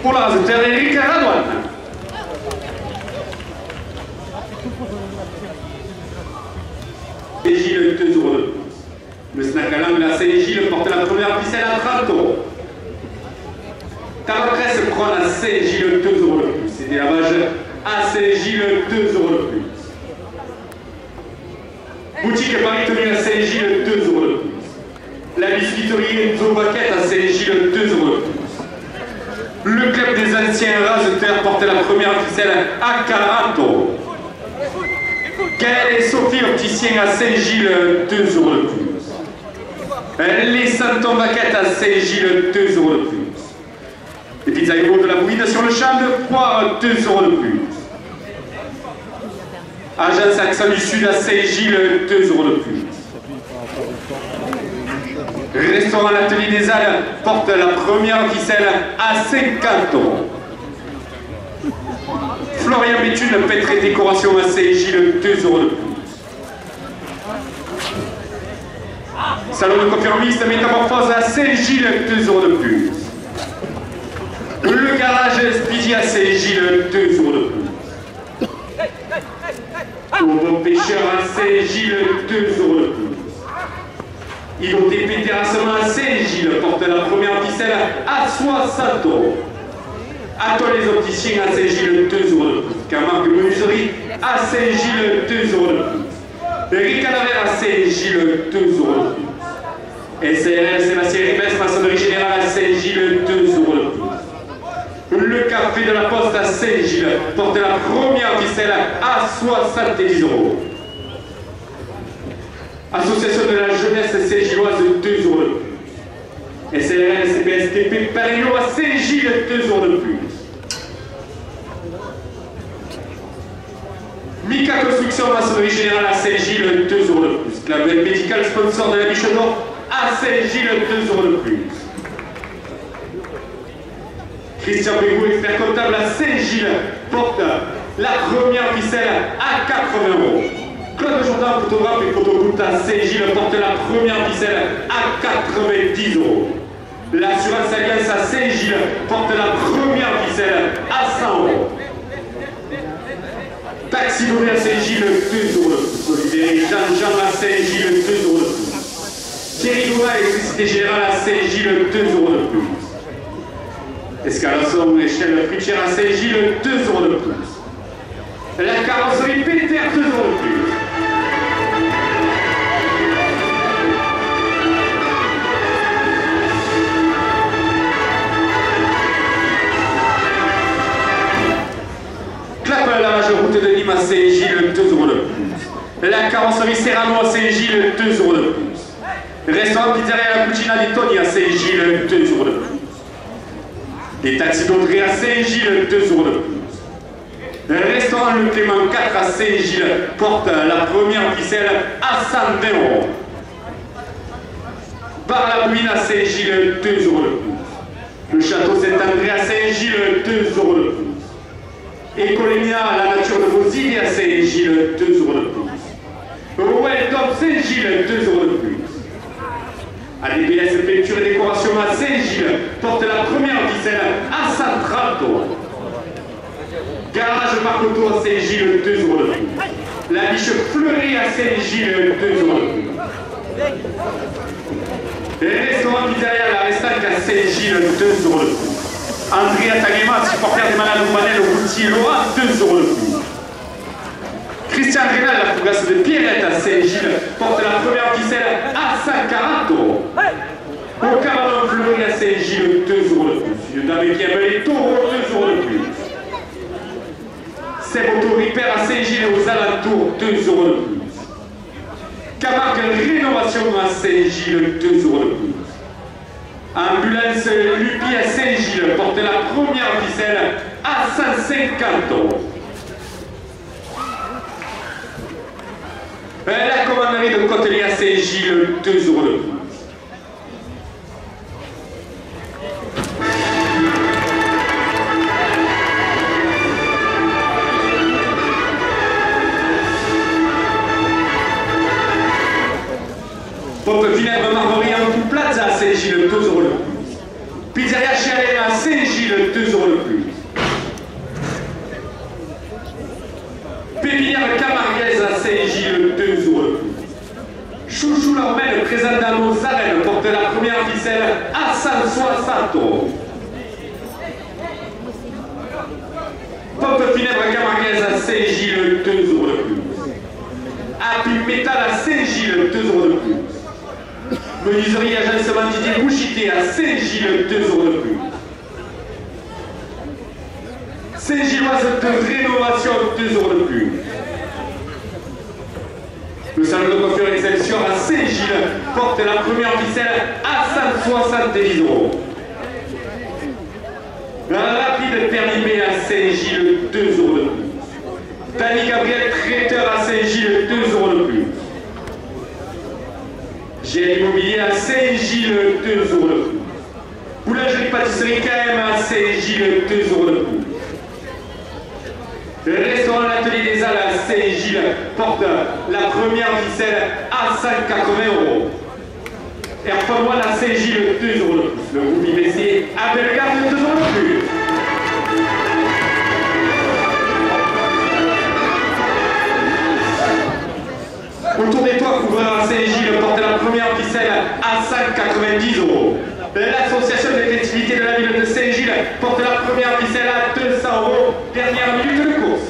pour la terre Eric Radouane. Saint-Gilles, 2 € de plus. Le snack à l'angle à Saint-Gilles porte la première ficelle à 30 €. Tabac-Presse prend à Saint-Gilles, 2 € de plus. C'est des lavages à Saint-Gilles, 2 € de plus. Boutique Paris Tenue à Saint-Gilles, 2 € de plus. La biscuiterie Enzo Baquette à Saint-Gilles, 2 € de plus. Le club des anciens raseteurs porte la première ficelle à 40 €. Gaël et Sophie opticiens à Saint-Gilles, 2 € de plus. Les Santons Baquettes à Saint-Gilles, 2 € de plus. Les pizzaïros de la Bouine sur le champ de Poire, 2 € de plus. Agence Accent du Sud à Saint-Gilles, 2 € de plus. Restaurant l'Atelier des Halles porte la première ficelle à 50 €. Florian Béthune, peintre et décoration à Saint-Gilles, 2 € de plus. Salon de confirmiste métamorphose à Saint-Gilles, 2 € de plus. Le garage Speedy à Saint-Gilles, 2 € de plus. Pour pêcheurs à Saint-Gilles, 2 € de plus. IOTP terrassement à Saint-Gilles porte la première ficelle à 60 €. Atoll les opticiens à Saint-Gilles, 2 € de plus. Camargue menuiserie à Saint-Gilles, 2 € de plus. Ricanaver à Saint-Gilles, 2 € de plus. SRL Sébastien Ribes, maçonnerie générale à Saint-Gilles, 2 € de plus. Le café de la Poste à Saint-Gilles porte la première ficelle à 70 €. Association de la jeunesse Saint-Gilloise, 2 € de plus. SRL CPSTP Paris à Saint-Gilles, 2 € de plus. Mika Construction maçonnerie générale à Saint-Gilles, 2 € de plus. Clavel médical sponsor de la Biche d'Or à Saint-Gilles, 2 € de plus. Christian Bégou, expert comptable à Saint-Gilles, porte la première ficelle à 80 €. Claude Jourdain, photographe et photogroupe à Saint-Gilles, porte la première ficelle à 90 €. L'assurance Alliance à Saint-Gilles porte la première ficelle à 100 €. Taxi Donné à Saint-Gilles, 2 € de plus. Olivier Jean-Jean à Saint-Gilles, 2 € de plus. Thierry Gouin, électricité générale à Saint-Gilles, 2 € de plus. Escalation échelle fruitière à Saint-Gilles, 2 € de plus. La carrosserie Péter, 2 € de plus. Clap lavage route de Nîmes à Saint-Gilles, 2 € de plus. La carrosserie Serrano à Saint-Gilles, 2 € de plus. Restaurant Pizzeria La Cucina di Toni à Saint-Gilles, 2 € de plus. Des taxis d'Audrey à Saint-Gilles, 2 € de plus. Restaurant Le Clément 4 à Saint-Gilles porte la première ficelle à 120 €. Bar La Bouine à Saint-Gilles, 2 € de plus. Le Château Saint-André à Saint-Gilles, 2 € de plus. Écolémia, la nature de vos îles à Saint-Gilles, 2 € de plus. Welcome Saint-Gilles, 2 € de plus. ADBS Peinture et Décoration à Saint-Gilles porte la première ficelle à 130 €. Garage Marc Auto à Saint-Gilles, 2 € de plus. La Biche Fleurie à Saint-Gilles, 2 € de plus. Restaurant Pizzeria La Restac à Saint-Gilles, 2 € de plus. Andrea Taglima, supporter des malades au panel au Routier Laura, 2 € de plus. Christian Rénal, la fougasse de Pierrette à Saint-Gilles, porte la première ficelle à 140 €. Au Cabanon Fleury à Saint-Gilles, 2 € de plus. Une dame qui appelle les taureaux, 2 € de plus. Seboto Ripper à Saint-Gilles et aux alentours, 2 € de plus. Camargue Rénovation à Saint-Gilles, 2 € de plus. Ambulance Lupi à Saint-Gilles porte la première ficelle à 150 €. La commanderie de Côtelier à Saint-Gilles, 2 € de plus. Pompe funèbre Marmorie en tout Plaza à Saint-Gilles, 2 € de plus. Pizzeria Chialène à Saint-Gilles, 2 € de plus. Pépinière Camarguaise à Saint-Gilles, 2 € de plus. Chouchou Lormel présente dans nos arènes porte la première ficelle à 160 €. Pompe funèbre Camarguaise à Saint-Gilles, 2 € de plus. Happy Metal à Saint-Gilles, 2 € de plus. Menuiserie agencement Didier Bouchité à Saint-Gilles, 2 € de plus. Saint-Gilloise de rénovation, 2 € de plus. Le salon de coiffure Excelsior à Saint-Gilles porte la première ficelle à 170 €. Rapide permis B à Saint-Gilles, 2 € de plus. Dani Gabriel traiteur à Saint-Gilles, 2 € de plus. J'ai l'immobilier à Saint-Gilles, 2 euros le coup. Boulangerie-pâtisserie KM à Saint-Gilles, 2 euros le coup. Le restaurant L'Atelier des Halles à Saint-Gilles porte la première ficelle à 180 €. Air One à Saint-Gilles, 2 euros le plus. Le groupe IBC à Bellegarde, 2 euros le plus. Autour des toits couvreurs à Saint-Gilles porte la première ficelle à 190 €. L'association des festivités de la ville de Saint-Gilles porte la première ficelle à 200 €. Dernière minute de course.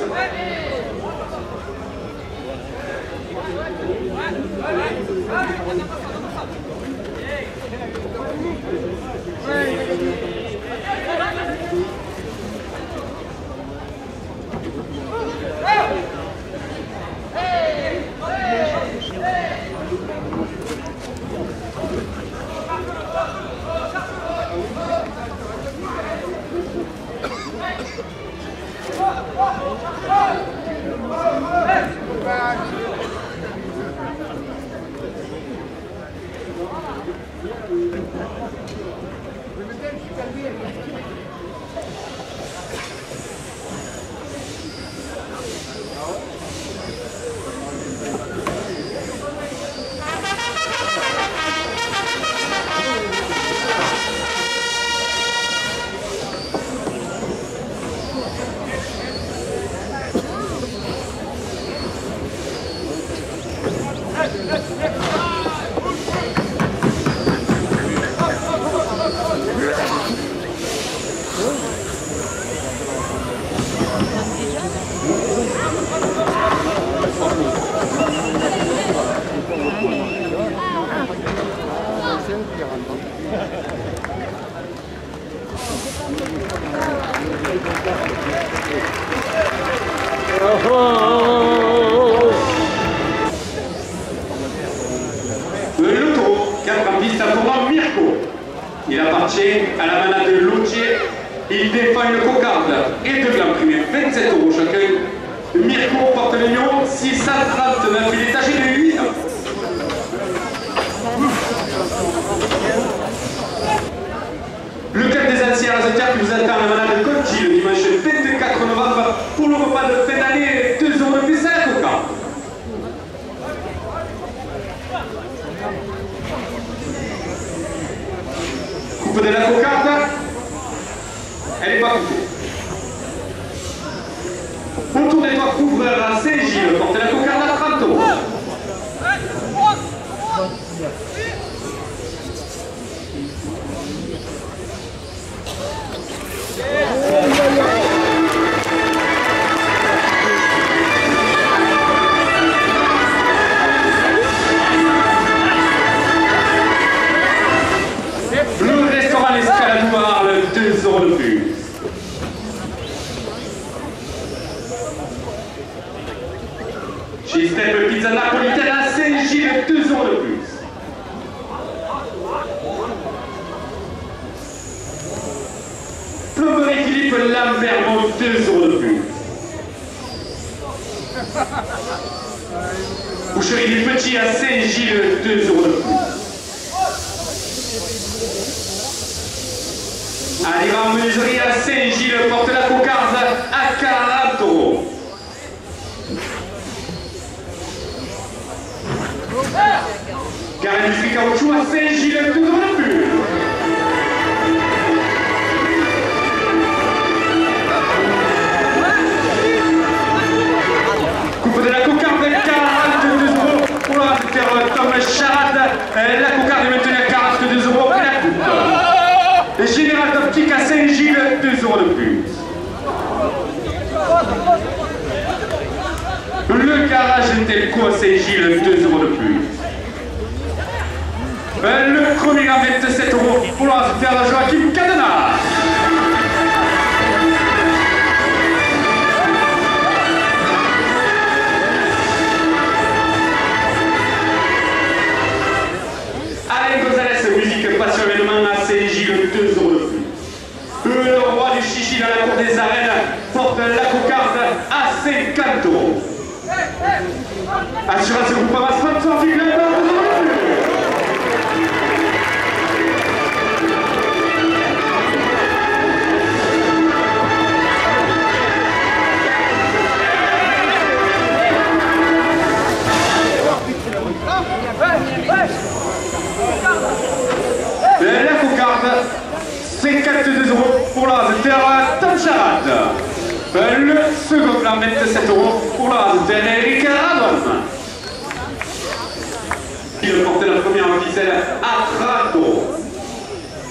Le loto, 4 pistes pour Mirko. Il appartient à la manade de Loutier. Il défend une cocarde et deux blancs primés, 27 € chacun. Mirko porte le numéro 639, il est âgé de 8 ans. Le club des anciens Razetières qui vous attend à la manade de Conti le dimanche 24 novembre pour le repas de fin d'année, 2 € de plus à la cocarde. Coupe de la cocarde, elle n'est pas coupée. Autour des toits couvreurs à Saint-Gilles, porte la cocarde à 30 €. Le restaurant L'Escaladoir, 2 € de plus. Chez Step Pizza Napolitaine à Saint-Gilles, 2 € de plus. Plomberie Philippe Lambermont, 2 € de plus. Boucherie du Petit à Saint-Gilles, 2 € de plus. À l'Iran Menuiserie à Saint-Gilles porte la cocarde à 40 €. Gare Industrie Caoutchouc à Saint-Gilles, 2 € de plus. Coupe de la cocarde à 42 € pour le faire Tom Charade. La cocarde est maintenue à 42 € et la coupe. Général d'Optique à Saint-Gilles, 2 € de plus. Le garage Telco à Saint-Gilles, 2 € de plus. Le premier à 27 € pour le faire Joachim Cadena. Alain Gonzalez, musique passion événement à Saint-Gilles, 2 € de plus. Le roi du chichi dans la cour des arènes porte la cocarde à 50 €. Assurance Groupama sponsor du club, 2 € de plus. 627 € pour la de Eric Radwan. Il porte la première ficelle à 30 €.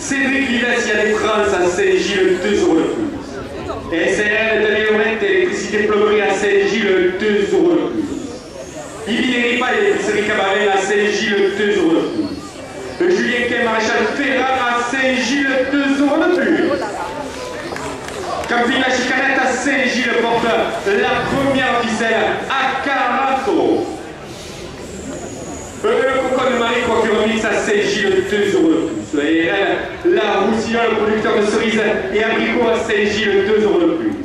Cédric Vives, il y a des trans à Saint-Gilles, 2 € de plus. SRL de Léonette, électricité plomberie à Saint-Gilles, 2 € de plus. Yves Pas, électricité cabaret à Saint-Gilles, 2 € de plus. Julien Quay, maréchal Ferrand à Saint-Gilles, 2 € de plus. Camping la Chicanette à Saint-Gilles porte la première ficelle à 40 €. Le Cocon de Marie Coiffure Mix à Saint-Gilles, 2 € de plus. Et la Roussillon, le producteur de cerises et abricots à Saint-Gilles, 2 € de plus.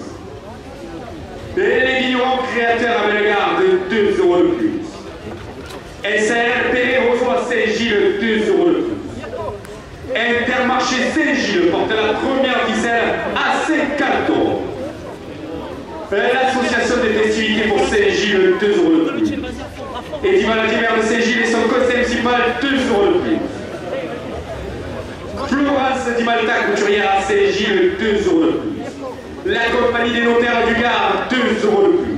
Et les vignerons créateurs à Bellegarde, 2 € de plus. SRL Péré Roseau à Saint-Gilles, 2 € de plus. Intermarché Saint-Gilles porte la première ficelle à 50 €. L'association des festivités pour Saint-Gilles, 2 € de plus. Et Dival d'hiver de Saint-Gilles et son conseil municipal, 2 € de plus. Florence Dimalta, couturière à Saint-Gilles, 2 € de plus. La compagnie des notaires du Gard, 2 € de plus.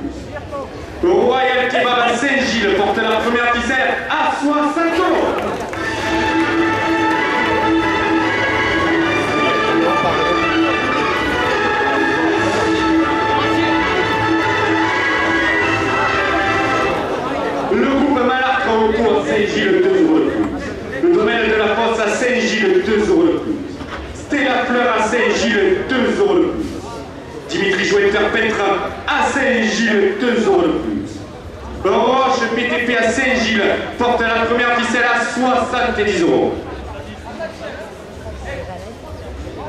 Royal Kebab à Saint-Gilles porte la première ficelle à 60 €. Le groupe Malarc au cours à Saint-Gilles, 2 € de plus. Le domaine de la Fosse à Saint-Gilles, 2 € de plus. Stella Fleur à Saint-Gilles, 2 € de plus. Dimitri Jouetter Peintre à Saint-Gilles, 2 € de plus. Roche PTP à Saint-Gilles porte la première ficelle à 70 €.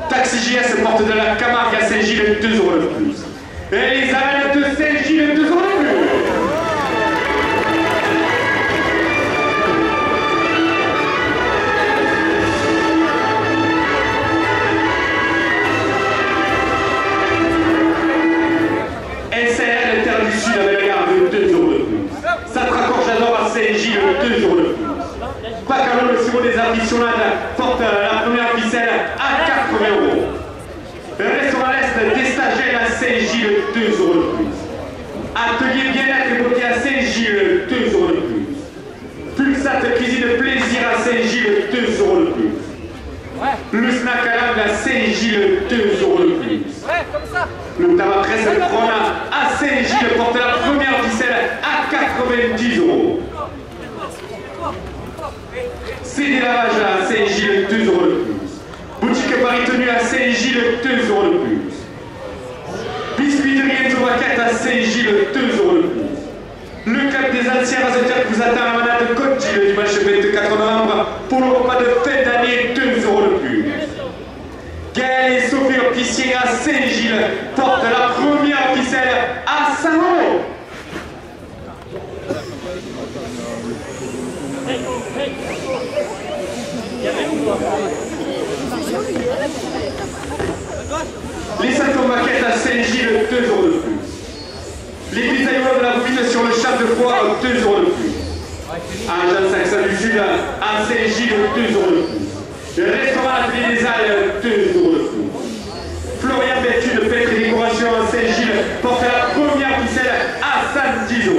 Taxi JS porte de la Camargue à Saint-Gilles, 2 € de plus. Et les Halles de Saint-Gilles, 2 € de plus. SRL Terre du Sud à Bellegarde, 2 € de plus. Satracor J'adore à Saint-Gilles, 2 € de plus. Bacalo, le Simon des Aficionades, porte la première ficelle à 80 €. Restaurant l'Est des Stagiaires à Saint-Gilles, 2 € de plus. Atelier Bien-être et Beauté à Saint-Gilles, 2 € de plus. Pulsat Cuisine Plaisir à Saint-Gilles, 2 € de plus. Le snack à l'âme à Saint-Gilles, 2 € de plus. Le tabac presse de Prona à Saint-Gilles porte la première ficelle à 90 €. CD Lavage à Saint-Gilles, 2 € de plus. Boutique Paris Tenue à Saint-Gilles, 2 € de plus. Biscuiterie et Tomaquette à Saint-Gilles, 2 € de plus. Le club des anciens rasoteurs vous attend à la manade Côte-Gilles dimanche 24 novembre pour le repas de fin d'année, 2 € de plus. Gaël et Sophie Opticien à Saint-Gilles portent la première ficelle à 100 €. Les Saint-Thomas maquettes à Saint-Gilles, 2 € de plus. Les pizzaïoles de la Bouvine sur le champ de foire, 2 € de plus. Jean-Saxon du Sud à Saint-Gilles, 2 € de plus. Le restaurant Atelier des Halles, 2 € de plus. Florian Bétude, peintre et décoration à Saint-Gilles, porte la première ficelle à 110 €.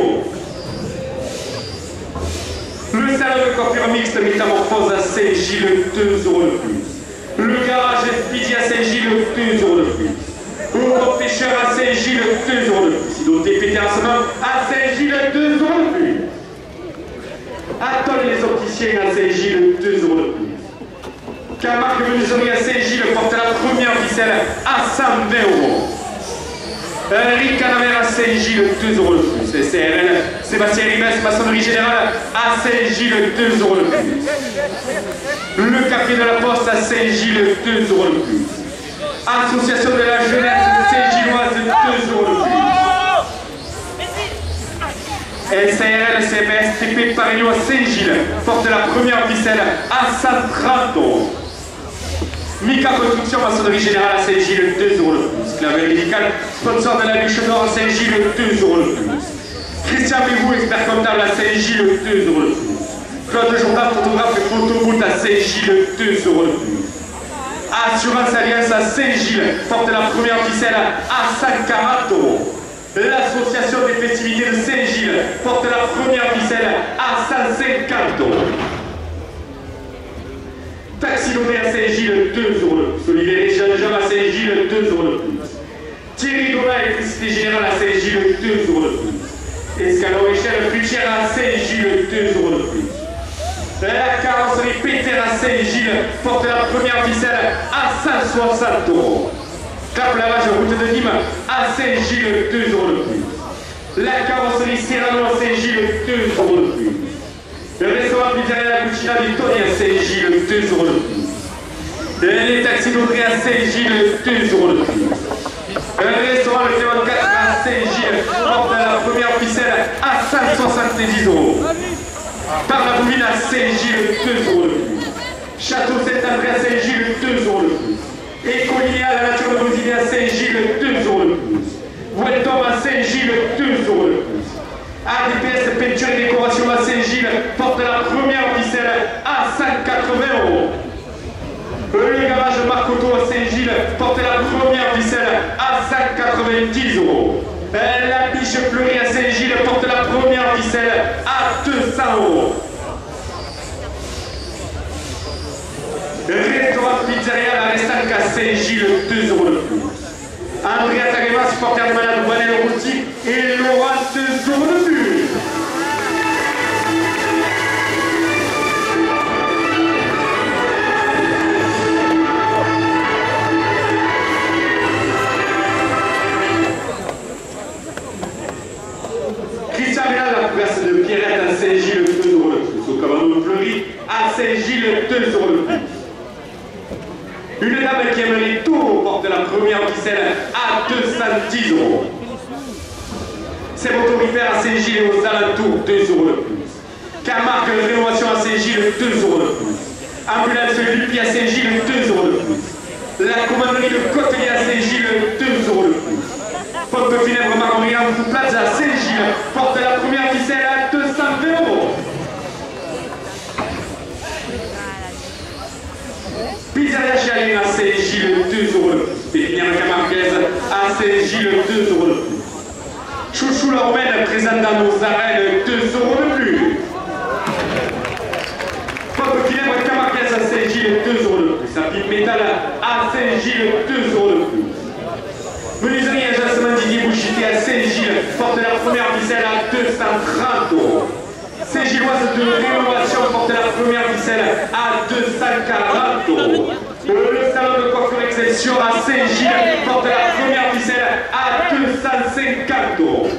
Le salon de coiffure mixte Métamorphose à Saint-Gilles, 2 € de plus. Le garage Speedy à Saint-Gilles, 2 € de plus. Au pêcheur à Saint-Gilles, 2 € de plus. Sidoté Péterssement à Saint-Gilles, 2 € de plus. Attends les opticiens à Saint-Gilles, 2 € de plus. Camargue Menuiserie à Saint-Gilles porte la première ficelle à 120 €. Rick Canaver à Saint-Gilles, 2 € de plus. SRL Sébastien Ribes, maçonnerie générale à Saint-Gilles, 2 € de plus. Le café de la Poste à Saint-Gilles, 2 € de plus. Association de la jeunesse de Saint-Gilloise, 2 € de plus. SRL CMS TP Paris à Saint-Gilles porte la première ficelle à 130 €. Mika Construction, maçonnerie générale à Saint-Gilles, 2 € de plus. Clavel médical, sponsor de la Biche d'Or à Saint-Gilles, 2 € de plus. Christian Bébou, expert comptable à Saint-Gilles, 2 € de plus. Claude Jourdan, photographe et photoboot à Saint-Gilles, 2 € de plus. Assurance Alliance à Saint-Gilles porte la première ficelle à 140 €. L'association des festivités de Saint-Gilles porte la première ficelle à 150 €. Taxi Laudré à Saint-Gilles, 2 € de plus. Olivier et Jean-Jean à Saint-Gilles, 2 € de plus. Thierry Donat, électricité générale à Saint-Gilles, 2 € de plus. Escalon Échelle Fuchère à Saint-Gilles, 2 € de plus. La carrosserie Péter à Saint-Gilles porte la première ficelle à 160 €. Cap-Lavage route de Nîmes à Saint-Gilles, 2 € de plus. La carrosserie Serrano à Saint-Gilles, 2 € de plus. Le restaurant Pizzeria La Cucina du Tony à Saint-Gilles, 2 € de plus. Les taxis d'Audrey à Saint-Gilles, 2 € de plus. Le restaurant Le Clément 4 à Saint-Gilles porte la première ficelle à 170 €. Par la Bouvine à Saint-Gilles, 2 € de plus. Château Saint-André à Saint-Gilles, 2 € de plus. Écolier à la nature de Bosinier à Saint-Gilles, 2 € de plus. Ouettom à Saint-Gilles, 2 € de plus. ADPS Peinture et Décoration à Saint-Gilles porte la première ficelle à 180 €. Le garage Marcoto à Saint-Gilles porte la première ficelle à 190 €. La Biche Fleurie à Saint-Gilles porte la première ficelle à 200 €. Restaurant Pizzeria La Restanque à Saint-Gilles, 2 € de plus. Andrea Taguema, supporter des malades, Vanel Routy et Laurent, 2 € de plus. Christian Bellal, la place de Pierrette à Saint-Gilles, 2 € de plus. Au Cabano de Fleury à Saint-Gilles, 2 € de plus. Une dame qui aimerait tout porte la première ficelle à 210 €. C'est motorifère à Saint-Gilles et aux alentours, 2 € de plus. Camargue Rénovation à Saint-Gilles, 2 € de plus. Ambulance Lupi à Saint-Gilles, 2 € de plus. La commanderie de Côtelier à Saint-Gilles, 2 € de plus. Pompe funèbre Marmorian Plaza à Saint-Gilles porte la première ficelle à 220 €. Pizzeria Chaline à Saint-Gilles, 2 € de plus. Pépinière Camarguaise à Saint-Gilles, 2 € de plus. Chouchou la Romaine présente dans nos arènes, 2 € de plus. Pompe funèbre Camarguaise à Saint-Gilles, 2 € de plus. Applique métal à Saint-Gilles, 2 € de plus. Menuiserie et agencement Didier Bouchité à Saint-Gilles porte la première ficelle à 230 €. Saint-Gilloise de Rénovation porte la première ficelle à 240 €. Le salon de coiffure Exception à Saint-Gilles porte la première ficelle à 250 €.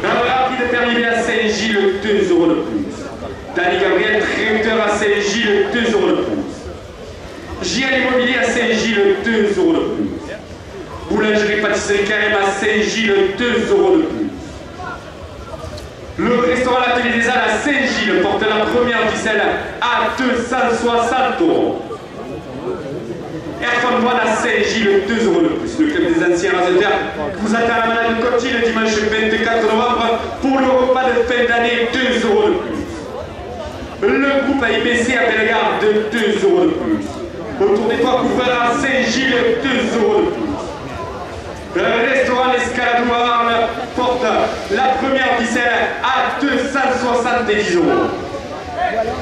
La rapide permis à Saint-Gilles, 2 € de plus. Dani Gabriel, traiteur à Saint-Gilles, 2 € de plus. JL Immobilier à Saint-Gilles, 2 € de plus. Boulangerie Pâtisserie KM à Saint-Gilles, 2 € de plus. Le restaurant La Télé des Halles à Saint-Gilles porte la première ficelle à 260 €. Airphone One à Saint-Gilles, 2 € de plus. Le club des anciens raseurs vous attend à la Malade de Coty le dimanche 24 novembre pour le repas de fin d'année, 2 € de plus. Le groupe AIBC à Bellegarde, 2 € de plus. Autour des toits couverts à Saint-Gilles, 2 € de plus. Le restaurant L'Escalade Noire porte la première ficelle à 270 €.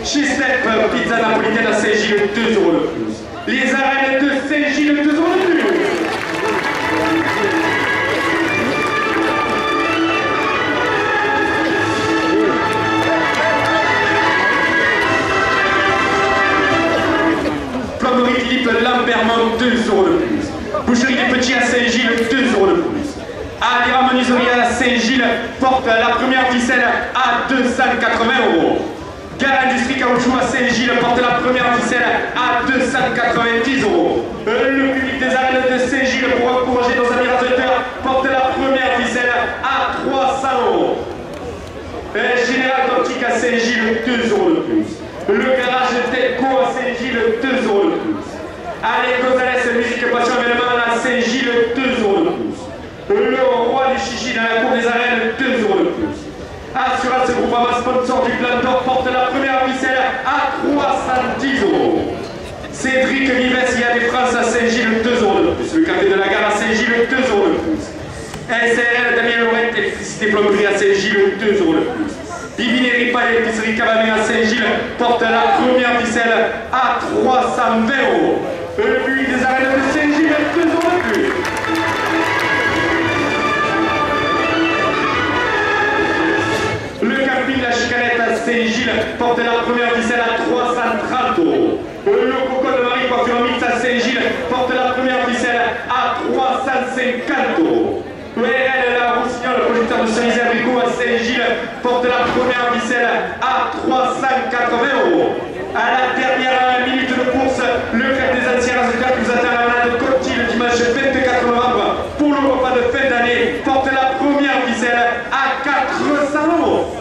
Chez Step Pizza Napolitaine à Saint-Gilles, 2 € de plus. Les arènes de Saint-Gilles, 2 € de plus. Plomberie Philippe Lambermont, 2 € de plus. Boucherie des Petits à Saint-Gilles, 2 € de plus. Alira Menuiserie à Saint-Gilles porte la première ficelle à 280 €. Gare Industrie Caoutchouc à Saint-Gilles porte la première ficelle à 290 €. Le public des arènes de Saint-Gilles pour encourager nos amis raseurs porte la première ficelle à 300 €. Général d'Optique à Saint-Gilles, 2 € de plus. Le garage Telco à Saint-Gilles, 2 € de plus. Allez, Gonzalez, musique passion événement à Saint-Gilles, 2 € de plus. Le roi du chichi dans la cour des arènes, 2 € de plus. Assurance Groupama, sponsor du Plan d'Or, porte la première ficelle à 310 €. Cédric Vives, il y a des France à Saint-Gilles, 2 € de plus. Le café de la gare à Saint-Gilles, 2 € de plus. SRL Damien Laurent, électricité plomberie à Saint-Gilles, 2 € de plus. Divinerie pas épicerie Cabamé à Saint-Gilles porte la première ficelle à 320 €. Le but des arènes de Saint-Gilles, 2 € de plus. Le camping La Chicanette à Saint-Gilles porte la première ficelle à 330 €. Le Coco de Marie Coiffure Mix à Saint-Gilles porte la première ficelle à 350 €. Le RL La Roussignol, le producteur de cerises et abricots à Saint-Gilles, porte la première ficelle à 380 €. À la dernière minute de course, le club des anciens résultats qui nous attend à la manade de Coty le dimanche 24 novembre pour le repas de fin d'année porte la première ficelle à 400 €.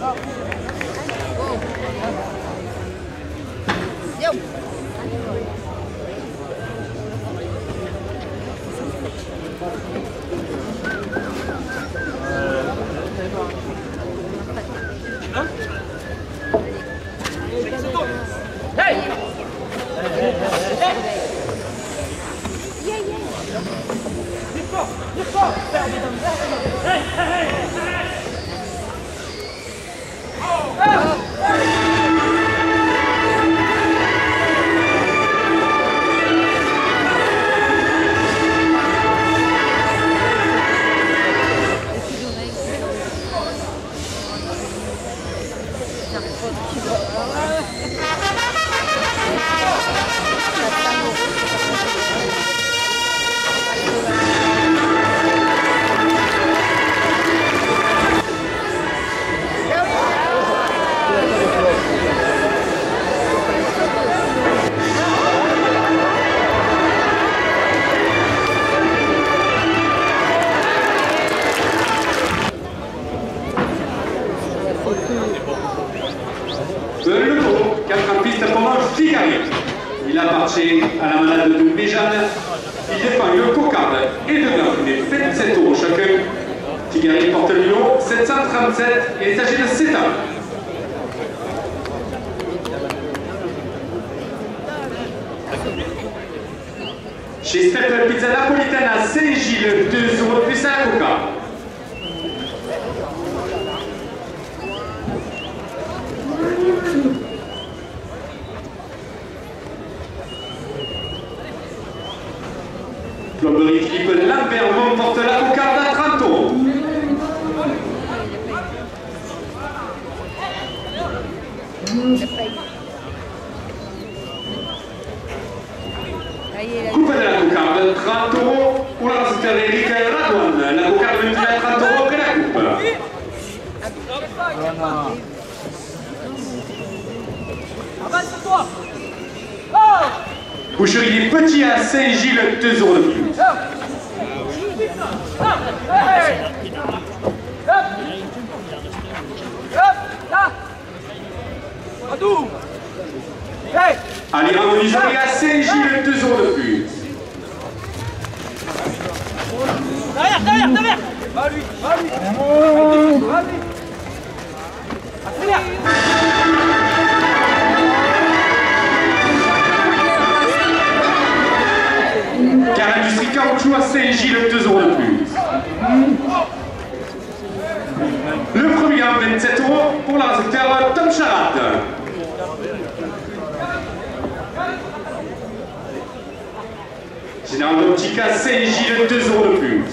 Le taureau, 4 en piste pendant Figari. Il appartient à la malade de Béjane. Il défend le cocarde et de blanc, 27 € chacun. Figari porte le numéro 737 et il est âgé de 7 ans. Chez Step Pizza Napolitaine à Saint-Gilles, 2 € de plus à la cocarde. Plomberie Philippe Lambert porte la cocarde à 30 €. Coupe de la cocarde, 30 € pour la résultat d'Eric Radouane. La cocarde vendue à 30 € après la coupe. Avance-toi. Boucherie des Petits à Saint-Gilles, 2 € de plus. Allez, Ramoniserie à Saint-Gilles, 2 € de plus. Derrière. Va lui. Accélère. Car Industrie Caoutchouc à Saint-Gilles, 2 € de plus. Le premier à 27 € pour la résultat Tom Charat. Général d'Optique à Saint-Gilles, 2 € de plus.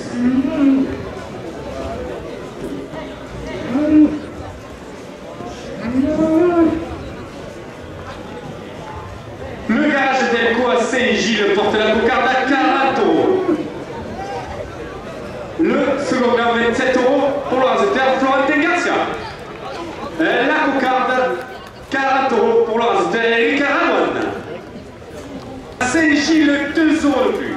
Le garage Delco à Saint-Gilles porte la cocarde à 40 €. Le second à 27 € pour le résultat Florentin Garcia. La cocarde, 40 € pour le résultat Eric Radouane. À Saint-Gilles, 2 € de plus.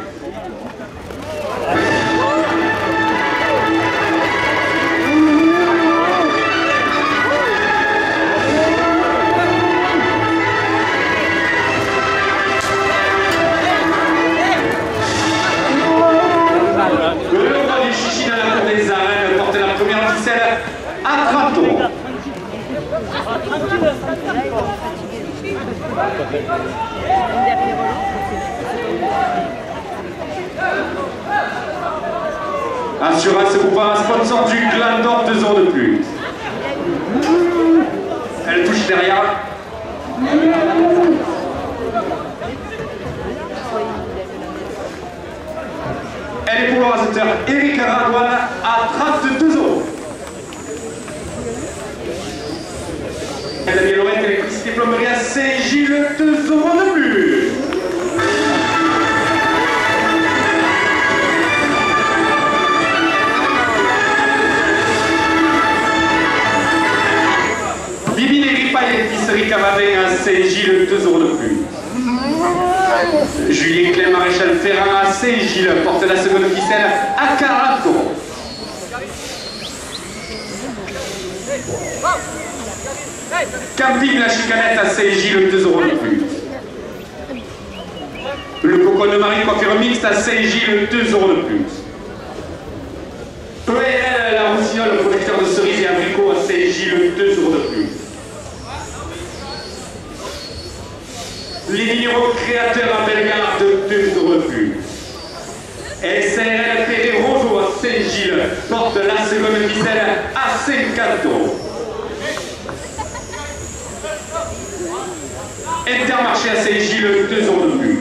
À 30 €. Assurance Groupama, sponsor du Gland d'Or, 2 € de plus. Elle touche derrière. Elle est pour le raseteur Eric Radouane à 32 €. Daniel Lorette, électricité plomberie à Saint-Gilles, 2 € de plus. Bibinerie Paille, épicerie Cavavin à Saint-Gilles, 2 € de plus. Julien Clem Maréchal Ferrand à Saint-Gilles porte la seconde ficelle à 40 €. Camping La Chicanette à Saint-Gilles, 2 € de plus. Le Cocon de Marie coiffure mixte à Saint-Gilles, 2 € de plus. PRL La Roussignole, producteur de cerises et abricots à Saint-Gilles, 2 € de plus. Les minéraux créateurs à Bellegarde, 2 € de plus. SRL Perret Roseau à Saint-Gilles porte la seconde ficelle à 50 €. Intermarché à Saint-Gilles, 2 € de plus.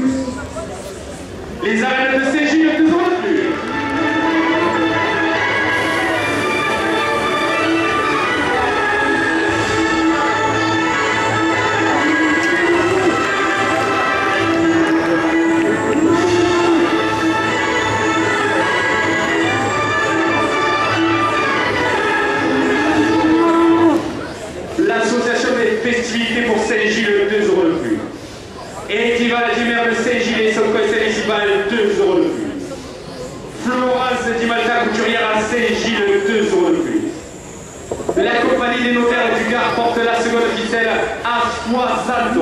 Les arènes de Saint-Gilles, 2 € de plus. L'association des festivités pour Saint-Gilles, 2 € de plus. Étival du maire de Saint-Gilles et son conseil municipal, 2 € de plus. Florence Dimalta couturière à Saint-Gilles, 2 € de plus. La compagnie des notaires du Gard porte la seconde ficelle à 60 €.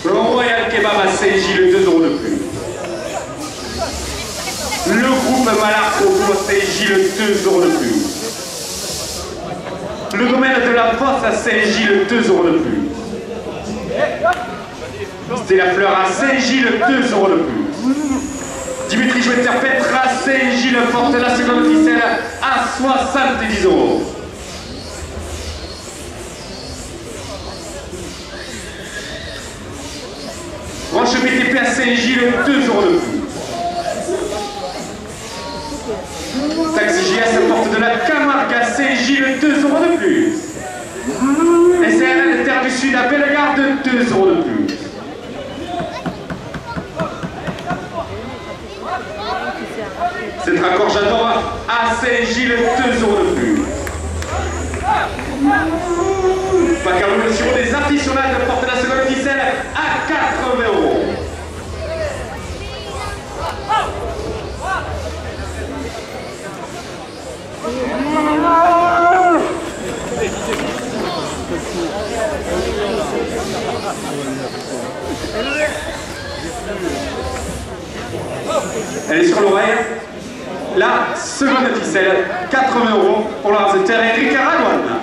Le Royal Kebab à Saint-Gilles, 2 € de plus. Le groupe Malard au Saint-Gilles, 2 € de plus. Le domaine de la Fosse à Saint-Gilles, 2 € de plus. C'était la Fleur à Saint-Gilles, 2 € de plus. Dimitri Jouet-Terpêtre à Saint-Gilles porte la seconde ficelle à 70 €. Roche BTP à Saint-Gilles, 2 € de plus. Taxi JS porte de la Camargue à Saint-Gilles, 2 € de plus. SRL Terre du Sud à Bellegarde, 2 € de plus. C'est raccord j'adore à Saint-Gilles, 2 € de plus. Bacarou le sirop des aficionados porte la seconde ficelle à 80 €. Elle est sur l'oreille. La seconde ficelle, 80 € pour le raseteur Eric Radouane.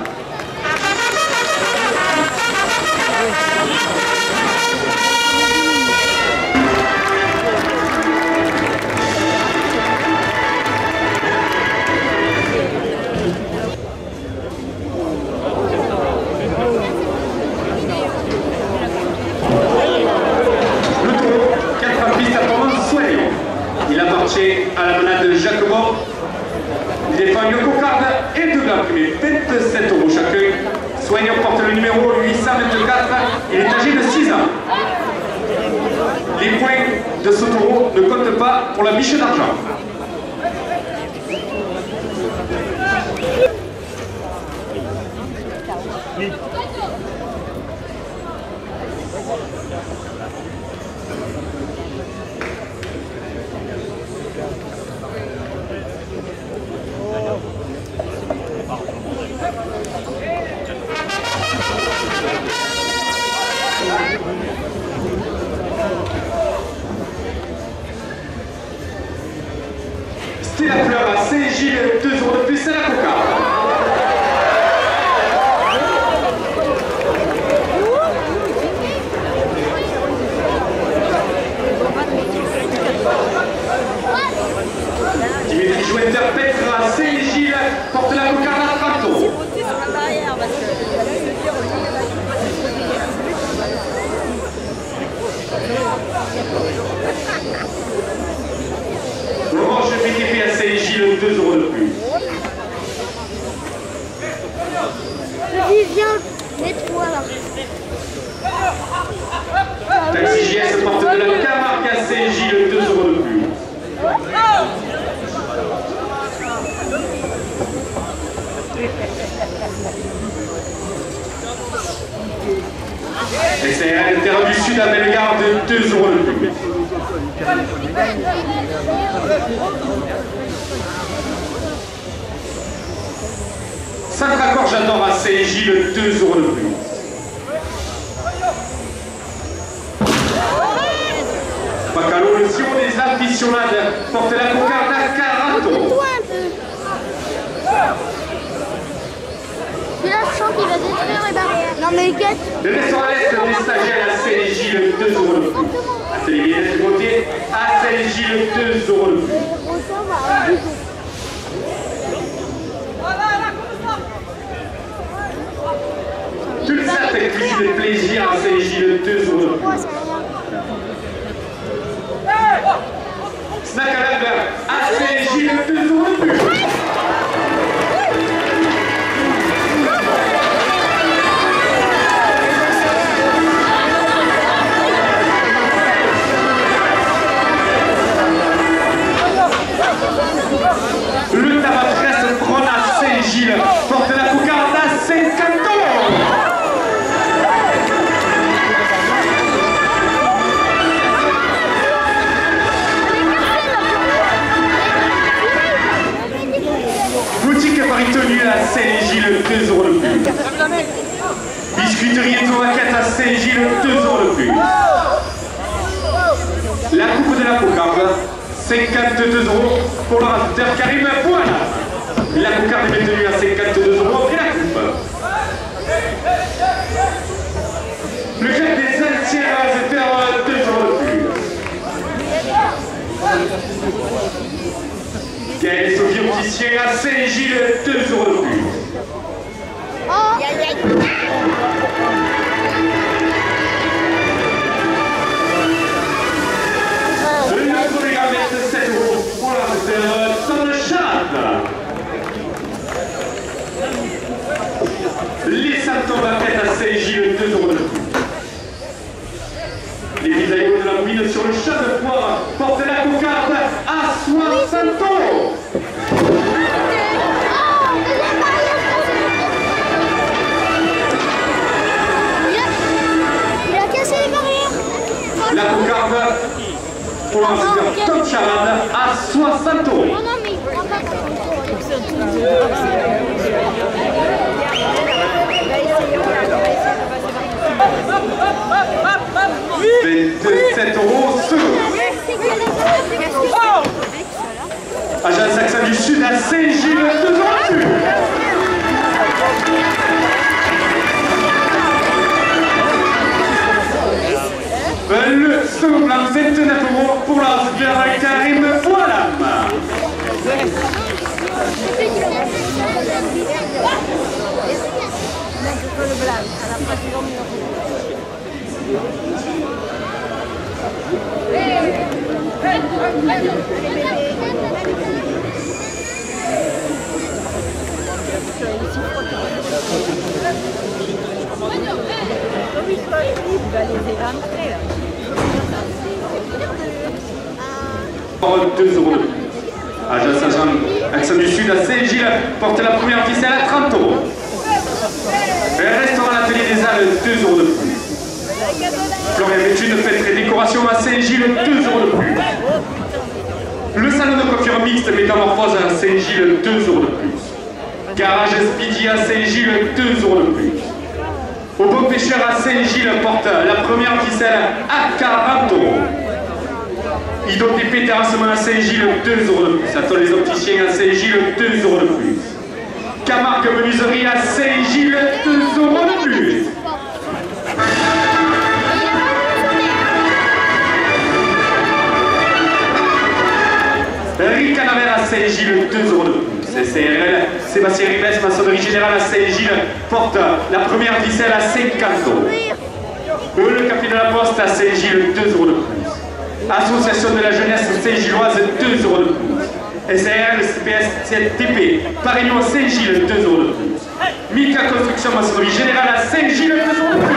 Il appartient à la manade de Jacobo. Il défend une cocarde et deux gars primés, 27 € chacun. Soignant porte le numéro 824. Il est âgé de 6 ans. Les points de ce taureau ne comptent pas pour la biche d'argent. C'était la Fleur à Saint-Gilles, 2 € de plus, c'est la cocarde. 2 euros de plus. Vas-y, viens, nettoie là. Taxi JS porte de la Camargue à Saint-Gilles, 2 euros de plus. SARL Terre du Sud à Bellegarde, 2 euros de plus. Saint-Raccord j'adore à Saint-Gilles, 2 euros de plus. Bacalo, le sirop des aficionades porte la cocarde à 40 euros. Toi un peu. Celui-là, je sens qu'il va détruire les barrières. Non mais guette. Le restaurant à l'Est des stagiaires à Saint-Gilles, 2 euros de plus. Atelier de beauté à Saint-Gilles, 2 euros de plus. Toute cette cuisine de plaisir à Saint-Gilles, 2 euros de plus. Snack à la beurre à Saint-Gilles, 2 euros de plus. Le tabac presse prône à Saint-Gilles porte la cocarde à 50 euros. Boutique Paris Tenue à Saint-Gilles, 2 euros de plus. Biscuiterie et tourmaquette à Saint-Gilles, 2 euros de plus. La coupe de la cocarde, 52 euros pour le rastateur Karim Bouana. La cocarde est maintenue à 52 euros et la coupe. Le jet des anciens raseteurs, 2 euros de plus. Gaël Sophie Opticien à Saint-Gilles, 2 euros de plus. Le notre mégamètre, 7 euros pour la raseteur sans le chat. Les Santos Baquettes à Saint-Gilles, 2 euros de plus. Les bisaillots de la mouine sur le chat de poire portent la cocarde à 60 euros. Il a cassé les barrières. La cocarde pour un raseteur Top Charade à 60 euros. Non, non, mais il prend pas comme 27 euros secondes. Agence Saxon du Sud à Saint-Gilles, 2 euros de plus. Le second plan, 29 euros pour la raseteur Karim Bouana. Il va les éventrer là. 2 euros de plus. Agence Accent du Sud à Saint-Gilles porte la première ficelle à 30 euros. Le restaurant L'Atelier des Halles, 2 euros de plus. Florian Béthune, fête et décoration à Saint-Gilles, 2 euros de plus. Le salon de coiffure mixte Métamorphose à Saint-Gilles, 2 euros de plus. Garage Speedy à Saint-Gilles, 2 euros de plus. Au Bon Pêcheur à Saint-Gilles porte la première ficelle à 40 euros. Idotépé Terrassement à Saint-Gilles, 2 euros de plus. Attends les opticiens à Saint-Gilles, 2 euros de plus. Camargue Menuiserie à Saint-Gilles, 2 euros de plus. Riz Canaver à Saint-Gilles, 2 euros de plus. CCRL, Sébastien Ribes, maçonnerie générale à Saint-Gilles, porte la première ficelle à 50 euros. Le Café de la Poste à Saint-Gilles, 2 euros de plus. Association de la jeunesse Saint-Gilloise, 2 euros de plus. SAR, le CPS 7TP, Paris-Lyon Saint-Gilles, 2 euros de plus. Mika Construction Maçonnerie Générale à Saint-Gilles, 2 euros de plus.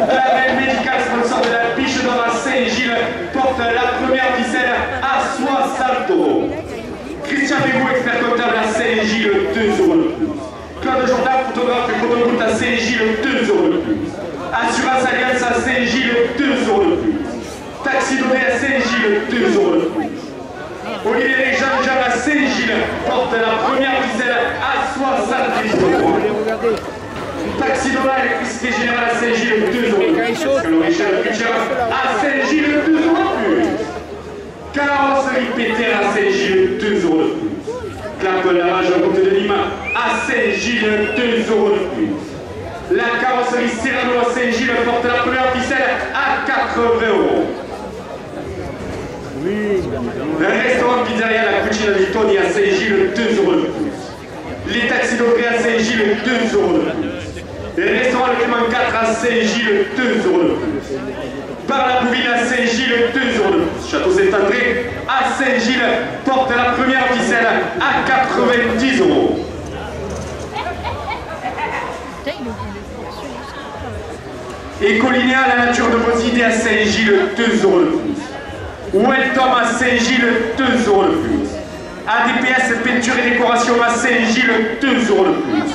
La reine médicale sponsor de la biche d'or à Saint-Gilles porte la première ficelle à 60 euros. Christian Bégou, expert comptable à Saint-Gilles, 2 euros de plus. Claude Jourdain, photographe et photogroupe à Saint-Gilles, 2 euros de plus. Assurance Alliance à Saint-Gilles, 2 euros de plus. Taxi donné à Saint-Gilles, 2 euros de plus. Olivier et Jean-Jean à Saint-Gilles porte la première ficelle à 70 euros. Taxi donné à l'électricité générale à Saint-Gilles, 2 euros de plus. Le Richard Culture à Saint-Gilles, 2 euros de plus. Carrosserie Péter à Saint-Gilles, 2 euros de plus. Clap lavage à Côte de Lima à Saint-Gilles, 2 euros de plus. La carrosserie Cyrano à Saint-Gilles porte la première ficelle à 80 euros. Le restaurant pizzeria La Cucina di Toni à Saint-Gilles, 2 euros de plus. Les taxis d'Augré à Saint-Gilles, 2 euros de plus. Le restaurant Le Clément 4 à Saint-Gilles, 2 euros de plus. Par la Bouvine à Saint-Gilles, 2 euros de plus. Château Saint-André à Saint-Gilles porte la première ficelle à 90 euros. Écolinéa à la nature de vos idées à Saint-Gilles, 2 euros de plus. Weltom à Saint-Gilles, 2 euros de plus. ADPS peinture et décoration à Saint-Gilles, 2 euros de plus.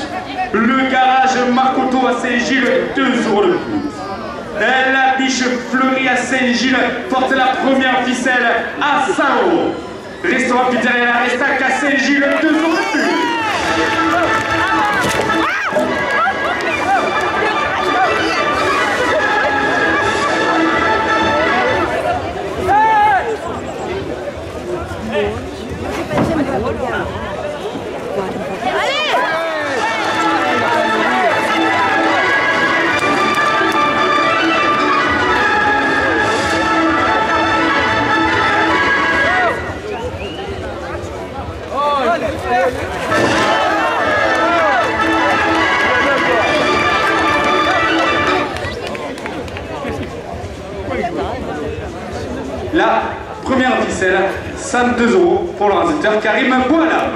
Le garage Marcoto à Saint-Gilles, 2 euros de plus. La biche fleurie à Saint-Gilles porte la première ficelle à 100 euros. Restaurant pizzeria La Restac à Saint-Gilles, 2 euros de plus. La première ficelle, 102 euros pour le réalisateur Karim Boala.